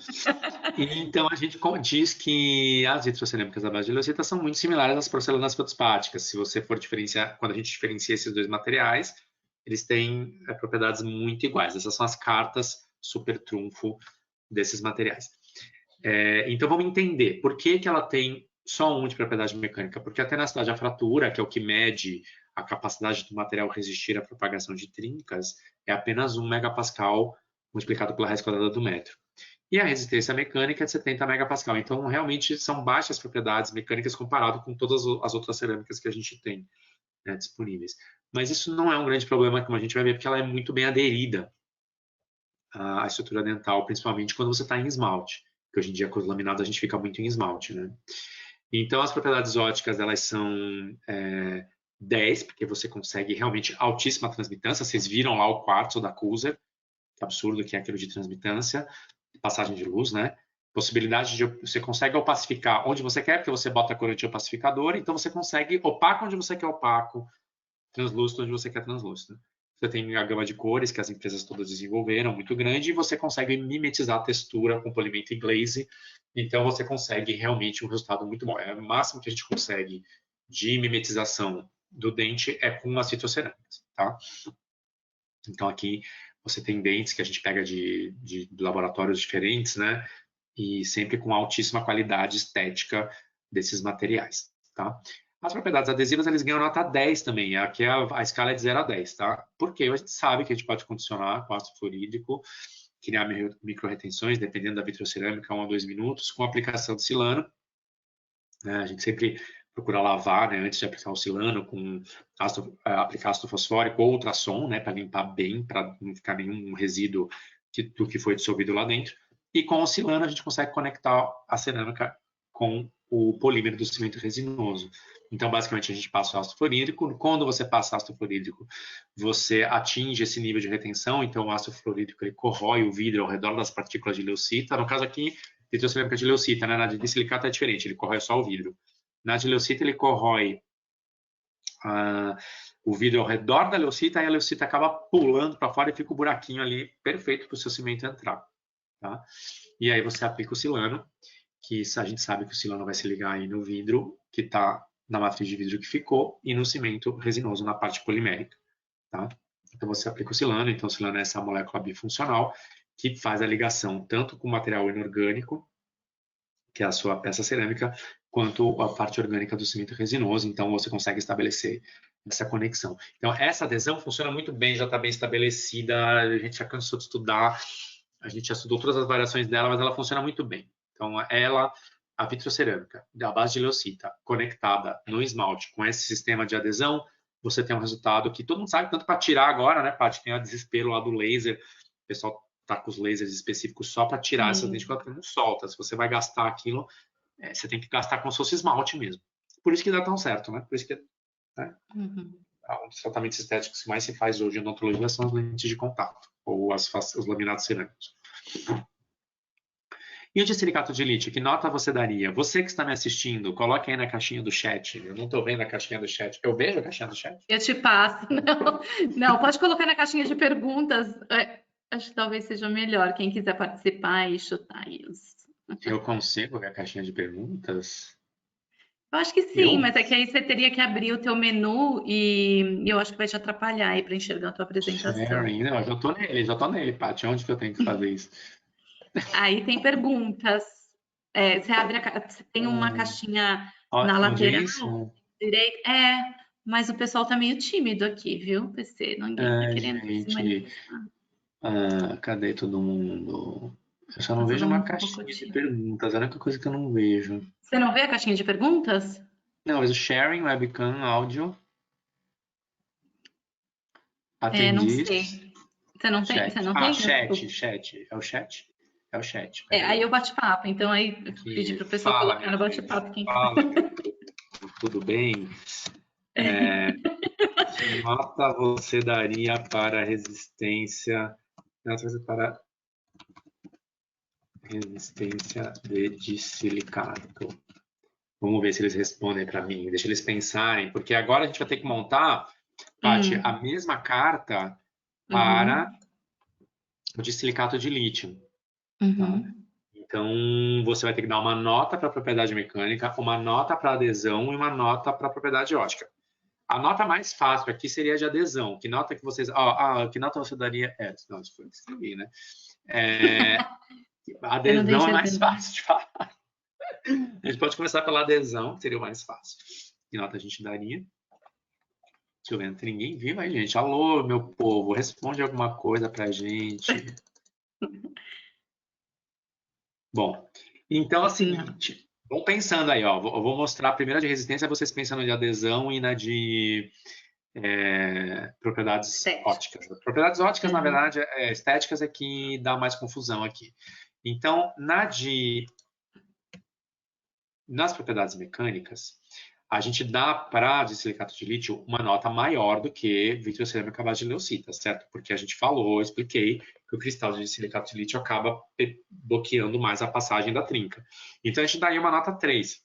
Então, a gente diz que as vitrocerâmicas à base de leucita são muito similares às porcelanas feldspáticas. Se você for diferenciar, quando a gente diferencia esses dois materiais, eles têm propriedades muito iguais. Essas são as cartas super trunfo desses materiais. Então, vamos entender por que ela tem só um de propriedade mecânica. Porque a tenacidade à fratura, que é o que mede a capacidade do material resistir à propagação de trincas, é apenas 1 megapascal multiplicado pela raiz quadrada do metro. E a resistência mecânica é de 70 megapascal. Então, realmente, são baixas propriedades mecânicas comparado com todas as outras cerâmicas que a gente tem, né, disponíveis. Mas isso não é um grande problema, como a gente vai ver, porque ela é muito bem aderida à estrutura dental, principalmente quando você está em esmalte. Porque hoje em dia, com os laminados, a gente fica muito em esmalte, né? Então, as propriedades ópticas, elas são 10, porque você consegue realmente altíssima transmitância. Vocês viram lá o quartzo da Kuser, absurdo que é aquilo de transmitância, passagem de luz, né? Possibilidade de você consegue opacificar onde você quer, porque você bota a corante opacificadora, então você consegue opaco onde você quer opaco, translúcido onde você quer translúcido. Você tem a gama de cores que as empresas todas desenvolveram, muito grande, e você consegue mimetizar a textura com polimento e glaze, então você consegue realmente um resultado muito bom. O máximo que a gente consegue de mimetização do dente é com as vitrocerâmicas, tá? Então aqui você tem dentes que a gente pega de laboratórios diferentes, né? E sempre com altíssima qualidade estética desses materiais, tá? As propriedades adesivas, eles ganham nota 10 também. Aqui a escala é de 0 a 10, tá? Porque a gente sabe que a gente pode condicionar com ácido fluorídrico, criar micro-retenções, dependendo da vitrocerâmica, 1 a 2 minutos, com aplicação de silano. A gente sempre procura lavar, né, antes de aplicar o silano, com aplicar ácido fosfórico ou ultrassom, né, para limpar bem, para não ficar nenhum resíduo do que foi dissolvido lá dentro. E com o silano a gente consegue conectar a cerâmica com o polímero do cimento resinoso. Então, basicamente, a gente passa o ácido fluorídrico. Quando você passa ácido fluorídrico, você atinge esse nível de retenção. Então, o ácido fluorídrico ele corrói o vidro ao redor das partículas de leucita. No caso aqui, vitrocerâmica de leucita, né? Na de silicato é diferente, ele corrói só o vidro. Na de leucita, ele corrói o vidro ao redor da leucita e a leucita acaba pulando para fora e fica o buraquinho ali perfeito para o seu cimento entrar. Tá? E aí você aplica o silano, que a gente sabe que o silano vai se ligar aí no vidro que está na matriz de vidro que ficou e no cimento resinoso na parte polimérica. Tá? Então você aplica o silano, então o silano é essa molécula bifuncional que faz a ligação tanto com o material inorgânico, que é a sua peça cerâmica, quanto a parte orgânica do cimento resinoso, então você consegue estabelecer essa conexão. Então essa adesão funciona muito bem, já está bem estabelecida, a gente já cansou de estudar, a gente já estudou todas as variações dela, mas ela funciona muito bem. Então ela, a vitrocerâmica, da base de leucita, conectada no esmalte com esse sistema de adesão, você tem um resultado que todo mundo sabe, tanto para tirar agora, né, Paty, tem o desespero lá do laser, o pessoal tá com os lasers específicos só para tirar essa dente, porque ela não solta. Se você vai gastar aquilo, você tem que gastar como se fosse esmalte mesmo. Por isso que dá tão certo, né? Por isso que né? Um dos tratamentos estéticos que mais se faz hoje em odontologia são as lentes de contato, ou os laminados cerâmicos. E o de silicato de lítio, que nota você daria? Você que está me assistindo, coloque aí na caixinha do chat. Eu não estou vendo a caixinha do chat. Eu vejo a caixinha do chat? Eu te passo. Não, pode colocar na caixinha de perguntas. Acho que talvez seja melhor quem quiser participar e chutar isso. Eu consigo ver a caixinha de perguntas? Eu acho que sim, mas é que aí você teria que abrir o teu menu e eu acho que vai te atrapalhar aí para enxergar a tua apresentação. Sharing. Não, eu já tô nele, Paty. Onde que eu tenho que fazer isso? Aí tem perguntas. Você abre você tem uma caixinha na lateral direita. Mas o pessoal tá meio tímido aqui, viu, PC? Ninguém tá querendo se manifestar. Cadê todo mundo? Eu só não vejo uma caixinha de perguntas. É a única coisa que eu não vejo. Você não vê a caixinha de perguntas? Não, mas o sharing, webcam, áudio. Não sei. Você não tem? Você não tem? Chat. É o chat? É o chat. Aí eu bate-papo. Então aí eu pedi pro pessoal colocar no bate-papo quem fala. Tudo bem? Que nota você daria para resistência? Para resistência de silicato. Vamos ver se eles respondem para mim. Deixa eles pensarem, porque agora a gente vai ter que montar, Paty, a mesma carta para o de silicato de lítio. Tá? Então, você vai ter que dar uma nota para a propriedade mecânica, uma nota para adesão e uma nota para a propriedade ótica. A nota mais fácil aqui seria a de adesão. Que nota que vocês... que nota você daria? Não, isso foi escrever, né? A adesão é mais fácil de falar. A gente pode começar pela adesão, que seria o mais fácil. Que nota a gente daria? Deixa eu ver, não tem ninguém vivo aí, gente. Alô, meu povo, responde alguma coisa pra gente. Bom, então é o seguinte, vão pensando aí, ó. Eu vou mostrar a primeira de resistência, vocês pensam na de adesão e na de propriedades óticas. Propriedades óticas, na verdade, estéticas é que dá mais confusão aqui. Então, nas propriedades mecânicas, a gente dá para de silicato de lítio uma nota maior do que vitrocerâmica à base de leucita, certo? Porque a gente falou, eu expliquei que que o cristal de silicato de lítio acaba bloqueando mais a passagem da trinca. Então, a gente daria uma nota 3.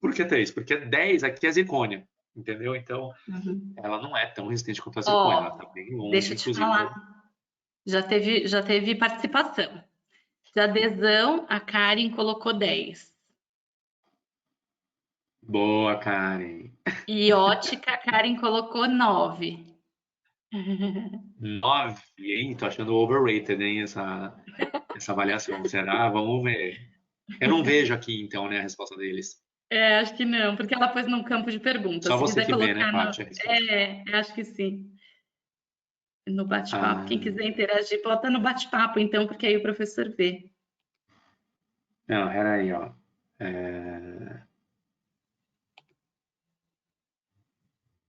Por que 3? Porque 10 aqui é zircônia, entendeu? Então, ela não é tão resistente quanto a zircônia, ela está bem longe, Deixa eu te inclusive. falar. Já teve participação. De adesão, a Karen colocou 10. Boa, Karen. E ótica, a Karen colocou 9. 9, hein? Tô achando overrated, hein, essa avaliação. Será? Vamos ver. Eu não vejo aqui, então, né, a resposta deles. Acho que não, porque ela pôs num campo de perguntas. Só Se você quiser que vê, né, colocar no. Paty, a resposta. Acho que sim. No bate-papo. Ah, Quem quiser interagir, bota no bate-papo, então, porque aí o professor vê. não, peraí, ó.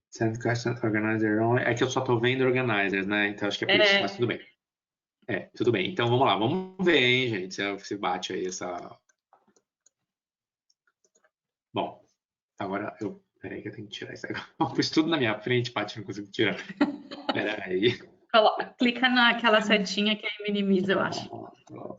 Send question organizer only. É que eu só tô vendo organizers, né? Então acho que é por isso, mas tudo bem. Tudo bem. Então vamos lá, vamos ver, hein, gente, se bate aí essa. Bom, agora eu. Peraí que eu tenho que tirar isso agora. Eu pus tudo na minha frente, Paty, não consigo tirar. Peraí. Clica naquela setinha que aí minimiza, eu acho.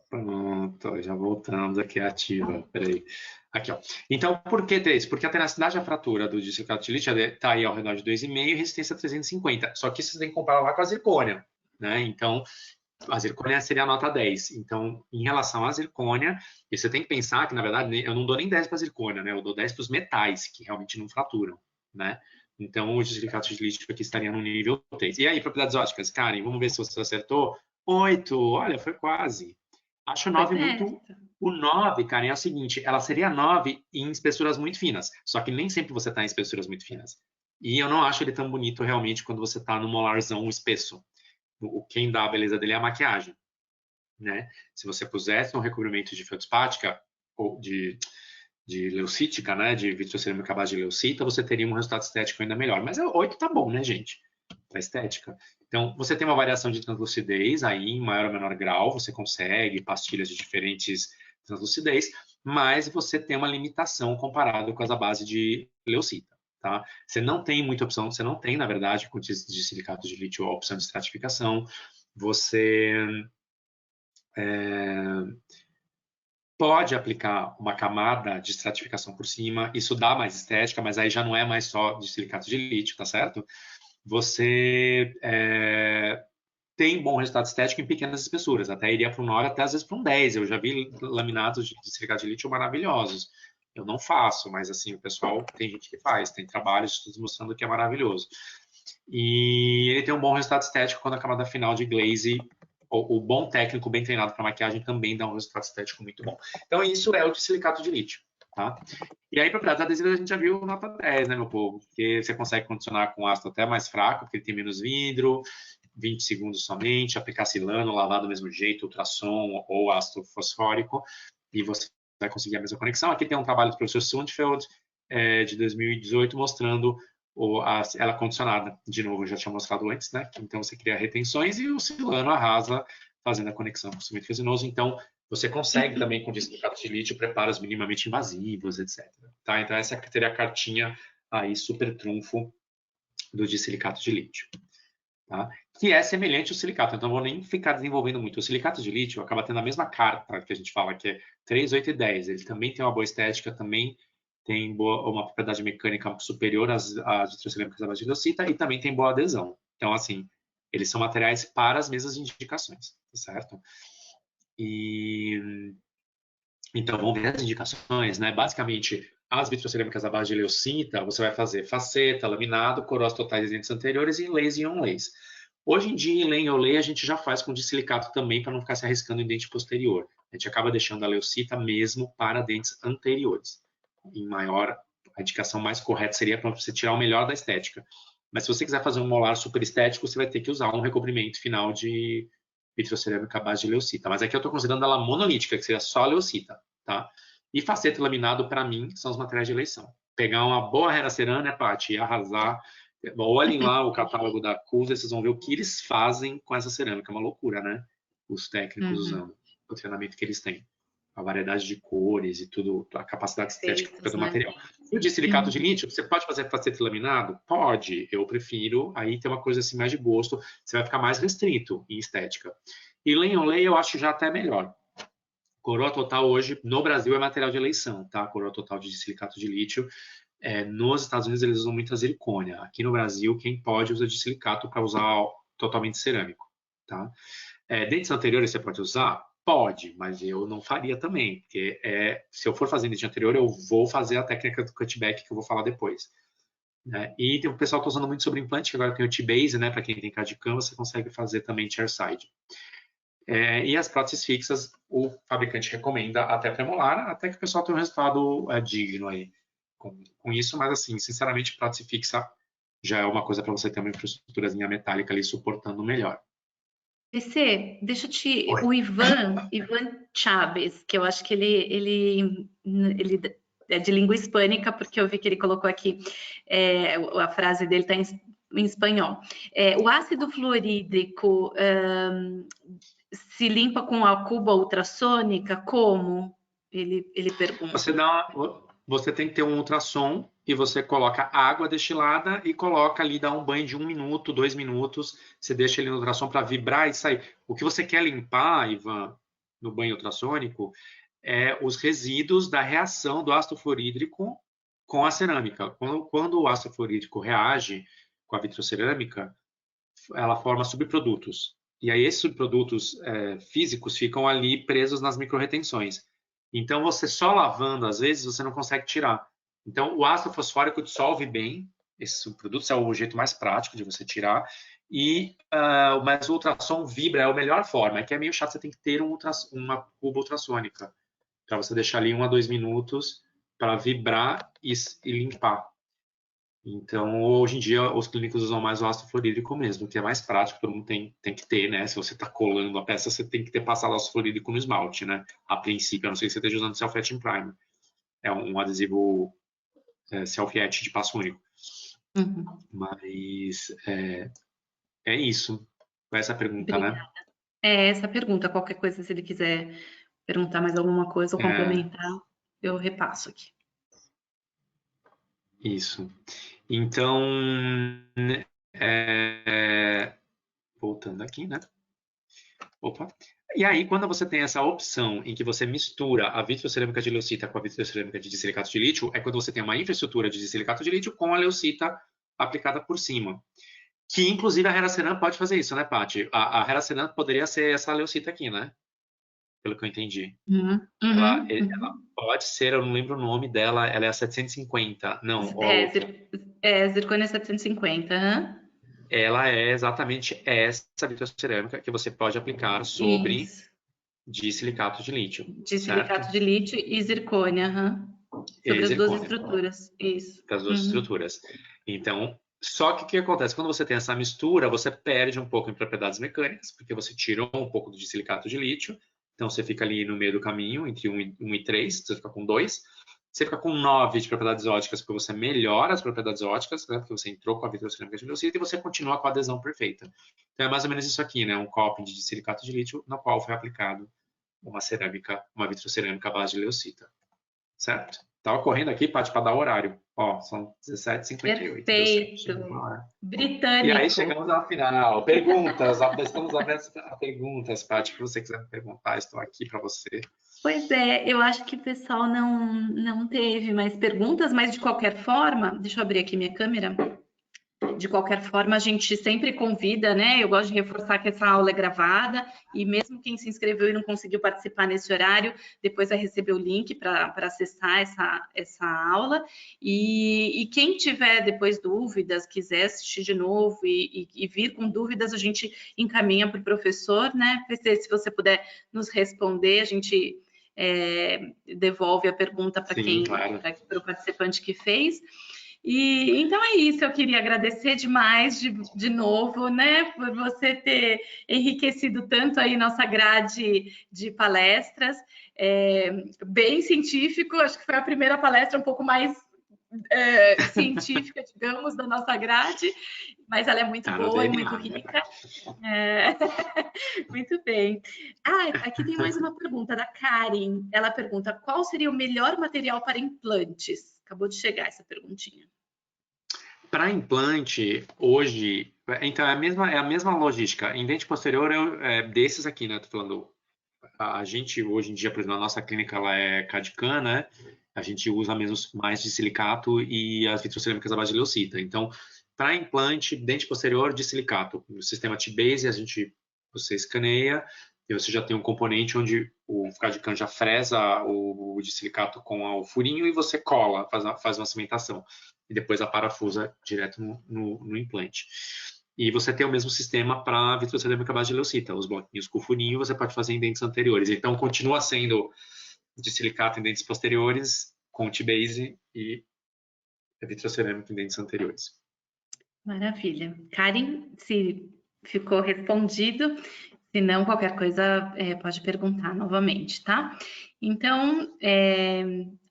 Pronto, já voltamos aqui ativa. Peraí. Aqui, ó. Então, por que 3? Porque a tenacidade da fratura do silicato de lítio está aí ao redor de 2,5 e resistência 350. Só que isso você tem que comparar lá com a zircônia, né? Então, a zircônia seria a nota 10. Então, em relação à zircônia, você tem que pensar que, na verdade, eu não dou nem 10 para a zircônia, né? Eu dou 10 para os metais, que realmente não fraturam, né? Então, o silicato de lítio aqui estaria no nível 3. E aí, propriedades óticas? Karen, vamos ver se você acertou. 8, olha, foi quase. Acho 9 muito... O 9, Karen, é o seguinte, ela seria 9 em espessuras muito finas, só que nem sempre você está em espessuras muito finas. E eu não acho ele tão bonito realmente quando você está no molarzão espesso. Quem dá a beleza dele é a maquiagem, né? Se você pusesse um recobrimento de feldspática ou de leucítica, né? De vitrocerâmica à base de leucita, você teria um resultado estético ainda melhor. Mas 8 tá bom, né, gente? Para estética. Então, você tem uma variação de translucidez aí em maior ou menor grau, você consegue pastilhas de diferentes translucidez, mas você tem uma limitação comparado com as à base de leucita. Tá? Você não tem muita opção, você não tem, na verdade, com de silicato de lítio a opção de estratificação. Você pode aplicar uma camada de estratificação por cima, isso dá mais estética, mas aí já não é mais só de silicato de lítio, tá certo? Você tem bom resultado estético em pequenas espessuras, até iria para um 9, até às vezes para um 10. Eu já vi laminados de silicato de lítio maravilhosos. Eu não faço, mas assim, o pessoal tem gente que faz, tem trabalhos estudos mostrando que é maravilhoso. E ele tem um bom resultado estético quando a camada final de glaze, o bom técnico bem treinado para maquiagem também dá um resultado estético muito bom. Então isso é o de silicato de lítio, tá? E aí, propriedades adesivas, a gente já viu nota 10, né, meu povo? Porque você consegue condicionar com ácido até mais fraco, porque ele tem menos vidro, 20 segundos somente, aplicar silano, lavar do mesmo jeito, ultrassom ou ácido fosfórico, e você vai conseguir a mesma conexão. Aqui tem um trabalho do professor Sundfeld, de 2018, mostrando ela condicionada. De novo, eu já tinha mostrado antes, né? Então, você cria retenções e o silano arrasa fazendo a conexão com o cimento resinoso. Então, você consegue também, com silicato de lítio, preparos minimamente invasivos, etc. Tá? Então, essa seria a cartinha aí, super trunfo do silicato de lítio. Tá? Que é semelhante ao silicato, então não vou nem ficar desenvolvendo muito. O silicato de lítio acaba tendo a mesma carta que a gente fala, que é 3, 8 e 10. Ele também tem uma boa estética, também tem uma propriedade mecânica superior às vitrocerâmicas à base de leucita e também tem boa adesão. Então, assim, eles são materiais para as mesmas indicações, tá certo? Então, vamos ver as indicações, né? Basicamente, as vitrocerâmicas à base de leucita, você vai fazer faceta, laminado, coroas totais de dentes anteriores e inlays e onlays. Hoje em dia, inlay e onlay a gente já faz com silicato também, para não ficar se arriscando em dente posterior. A gente acaba deixando a leucita mesmo para dentes anteriores. Em maior, a indicação mais correta seria para você tirar o melhor da estética. Mas se você quiser fazer um molar super estético, você vai ter que usar um recobrimento final de vitrocerâmica à base de leucita. Mas aqui eu estou considerando ela monolítica, que seria só leucita, tá? E faceta e laminado, para mim, são os materiais de eleição. Pegar uma boa Hera-Ceran, né, Paty, e arrasar. Olhem lá o catálogo da Cusa, vocês vão ver o que eles fazem com essa cerâmica. É uma loucura, né? Os técnicos usando o treinamento que eles têm. a variedade de cores e tudo, a capacidade estética do né? material. E o de silicato de lítio, você pode fazer facete laminado? Pode, eu prefiro, aí tem uma coisa assim mais de gosto, você vai ficar mais restrito em estética. E Lay-on-Lay eu acho já até melhor. Coroa Total hoje, no Brasil, é material de eleição, tá? Coroa Total de silicato de lítio. Nos Estados Unidos eles usam muita zircônia. Aqui no Brasil, quem pode usa de silicato para usar totalmente cerâmico, tá? Dentes anteriores você pode usar? Pode, mas eu não faria também, porque se eu for fazer dente anterior, eu vou fazer a técnica do cutback que eu vou falar depois. Né? E tem o pessoal que está usando muito sobre implante, que agora tem o T-Base, né? Para quem tem cara de cama, você consegue fazer também chairside. E as próteses fixas, o fabricante recomenda até premolar, até que o pessoal tenha um resultado digno aí com isso, mas assim, sinceramente, prótese fixa já é uma coisa para você ter uma infraestruturazinha metálica ali suportando melhor. PC, deixa eu te... O Ivan Chaves, que eu acho que ele é de língua hispânica, porque eu vi que ele colocou aqui, a frase dele está em espanhol. O ácido fluorídrico se limpa com a cuba ultrassônica? Como? Ele pergunta. Você tem que ter um ultrassom e você coloca água destilada e coloca ali, dá um banho de 1 minuto, 2 minutos. Você deixa ele no ultrassom para vibrar e sair. O que você quer limpar, Ivan, no banho ultrassônico, é os resíduos da reação do ácido fluorídrico com a cerâmica. Quando o ácido fluorídrico reage com a vitrocerâmica, ela forma subprodutos. E aí esses subprodutos físicos ficam ali presos nas microrretenções. Então, você só lavando, às vezes, você não consegue tirar. Então, o ácido fosfórico dissolve bem esses subprodutos, é o jeito mais prático de você tirar. Mas o ultrassom vibra, é a melhor forma. É que é meio chato, você tem que ter uma cuba ultrassônica para você deixar ali 1 a 2 minutos para vibrar e limpar. Então, hoje em dia, os clínicos usam mais o ácido fluorídrico mesmo, que é mais prático, todo mundo tem que ter, né? Se você está colando a peça, você tem que ter passado ácido fluorídrico no esmalte, né? A princípio, a não ser que você esteja usando Self-Etching Primer. É um adesivo Self-Etch de passo único. Uhum. Mas é isso. Foi essa a pergunta, Obrigada. né? Essa pergunta. Qualquer coisa, se ele quiser perguntar mais alguma coisa ou complementar, eu repasso aqui. Isso. Então, voltando aqui, né? Opa. E aí, quando você tem essa opção em que você mistura a vitrocerâmica de leucita com a vitrocerâmica de silicato de lítio, é quando você tem uma infraestrutura de silicato de lítio com a leucita aplicada por cima. Que, inclusive, a Heraceram pode fazer isso, né, Paty? A Heraceram poderia ser essa leucita aqui, né? Pelo que eu entendi. Ela pode ser, eu não lembro o nome dela, ela é a 750. Não, zircônia 750. Ela é exatamente essa vitrocerâmica que você pode aplicar sobre de silicato de lítio. De silicato de lítio e zircônia, sobre as duas estruturas. Isso. As duas estruturas. Então, só que o que acontece? Quando você tem essa mistura, você perde um pouco em propriedades mecânicas, porque você tirou um pouco de silicato de lítio, então você fica ali no meio do caminho, entre 1 e 3, você fica com 2. Você fica com 9 de propriedades óticas, porque você melhora as propriedades óticas, né? Porque você entrou com a vitrocerâmica de leucita e você continua com a adesão perfeita. Então é mais ou menos isso aqui, né? Um coping de silicato de lítio, no qual foi aplicado uma vitrocerâmica à base de leucita. Certo? Estava correndo aqui, Paty, para dar o horário. Ó, são 17h58. Perfeito. Britânico. E aí chegamos ao final. Perguntas. Estamos abertos a perguntas, Paty. Se você quiser me perguntar, estou aqui para você. Pois é, eu acho que o pessoal não teve mais perguntas, mas de qualquer forma, deixa eu abrir aqui minha câmera. De qualquer forma, a gente sempre convida, né? Eu gosto de reforçar que essa aula é gravada e mesmo quem se inscreveu e não conseguiu participar nesse horário, depois vai receber o link para acessar essa aula. E quem tiver depois dúvidas, quiser assistir de novo e vir com dúvidas, a gente encaminha para o professor, né? Se você puder nos responder, a gente devolve a pergunta para para o participante que fez. E então é isso, eu queria agradecer demais de novo, né, por você ter enriquecido tanto aí nossa grade de palestras, bem científico, acho que foi a primeira palestra um pouco mais científica, digamos, da nossa grade, mas ela é muito boa e muito rica. Muito bem. Aqui tem mais uma pergunta da Karen. Ela pergunta: qual seria o melhor material para implantes? Acabou de chegar essa perguntinha. Para implante, hoje, então é a mesma logística. Em dente posterior, desses aqui, né? Tô falando, a gente hoje em dia, por exemplo, a nossa clínica ela é CAD/CAM, né? A gente usa mesmo mais de silicato e as vitrocerâmicas à base de leucita. Então, para implante, dente posterior de silicato, no sistema T-Base, você escaneia e você já tem um componente onde o CAD/CAM já fresa o de silicato com o furinho e você cola, faz uma cimentação e depois a parafusa direto no implante. E você tem o mesmo sistema para vitrocerâmica à base de leucita, os bloquinhos com furinho você pode fazer em dentes anteriores. Então, continua sendo de silicato em dentes posteriores, com T-Base e vitrocerâmica em dentes anteriores. Maravilha. Karen, se ficou respondido, se não, qualquer coisa pode perguntar novamente, tá? Então,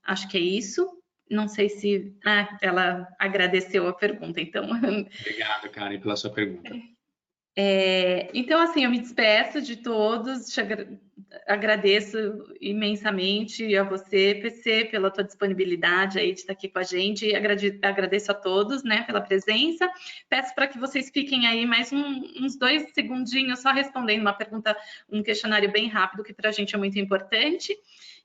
acho que é isso. Não sei se... ela agradeceu a pergunta, então... Obrigado, Karen, pela sua pergunta. Então, assim, eu me despeço de todos, agradeço imensamente a você, PC, pela tua disponibilidade aí de estar aqui com a gente, e agradeço a todos, né, pela presença. Peço para que vocês fiquem aí mais uns 2 segundinhos só respondendo uma pergunta, um questionário bem rápido, que para a gente é muito importante.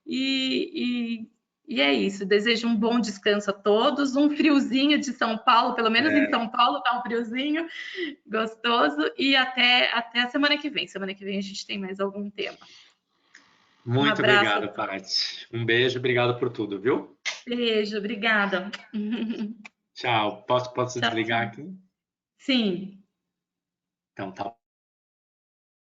E é isso, desejo um bom descanso a todos, um friozinho de São Paulo, pelo menos em São Paulo tá um friozinho gostoso, e até a semana que vem. Semana que vem a gente tem mais algum tema. Muito obrigado, Paty. Um beijo, obrigado por tudo, viu? Beijo, obrigada. Tchau. Posso desligar aqui? Sim. Então, tá.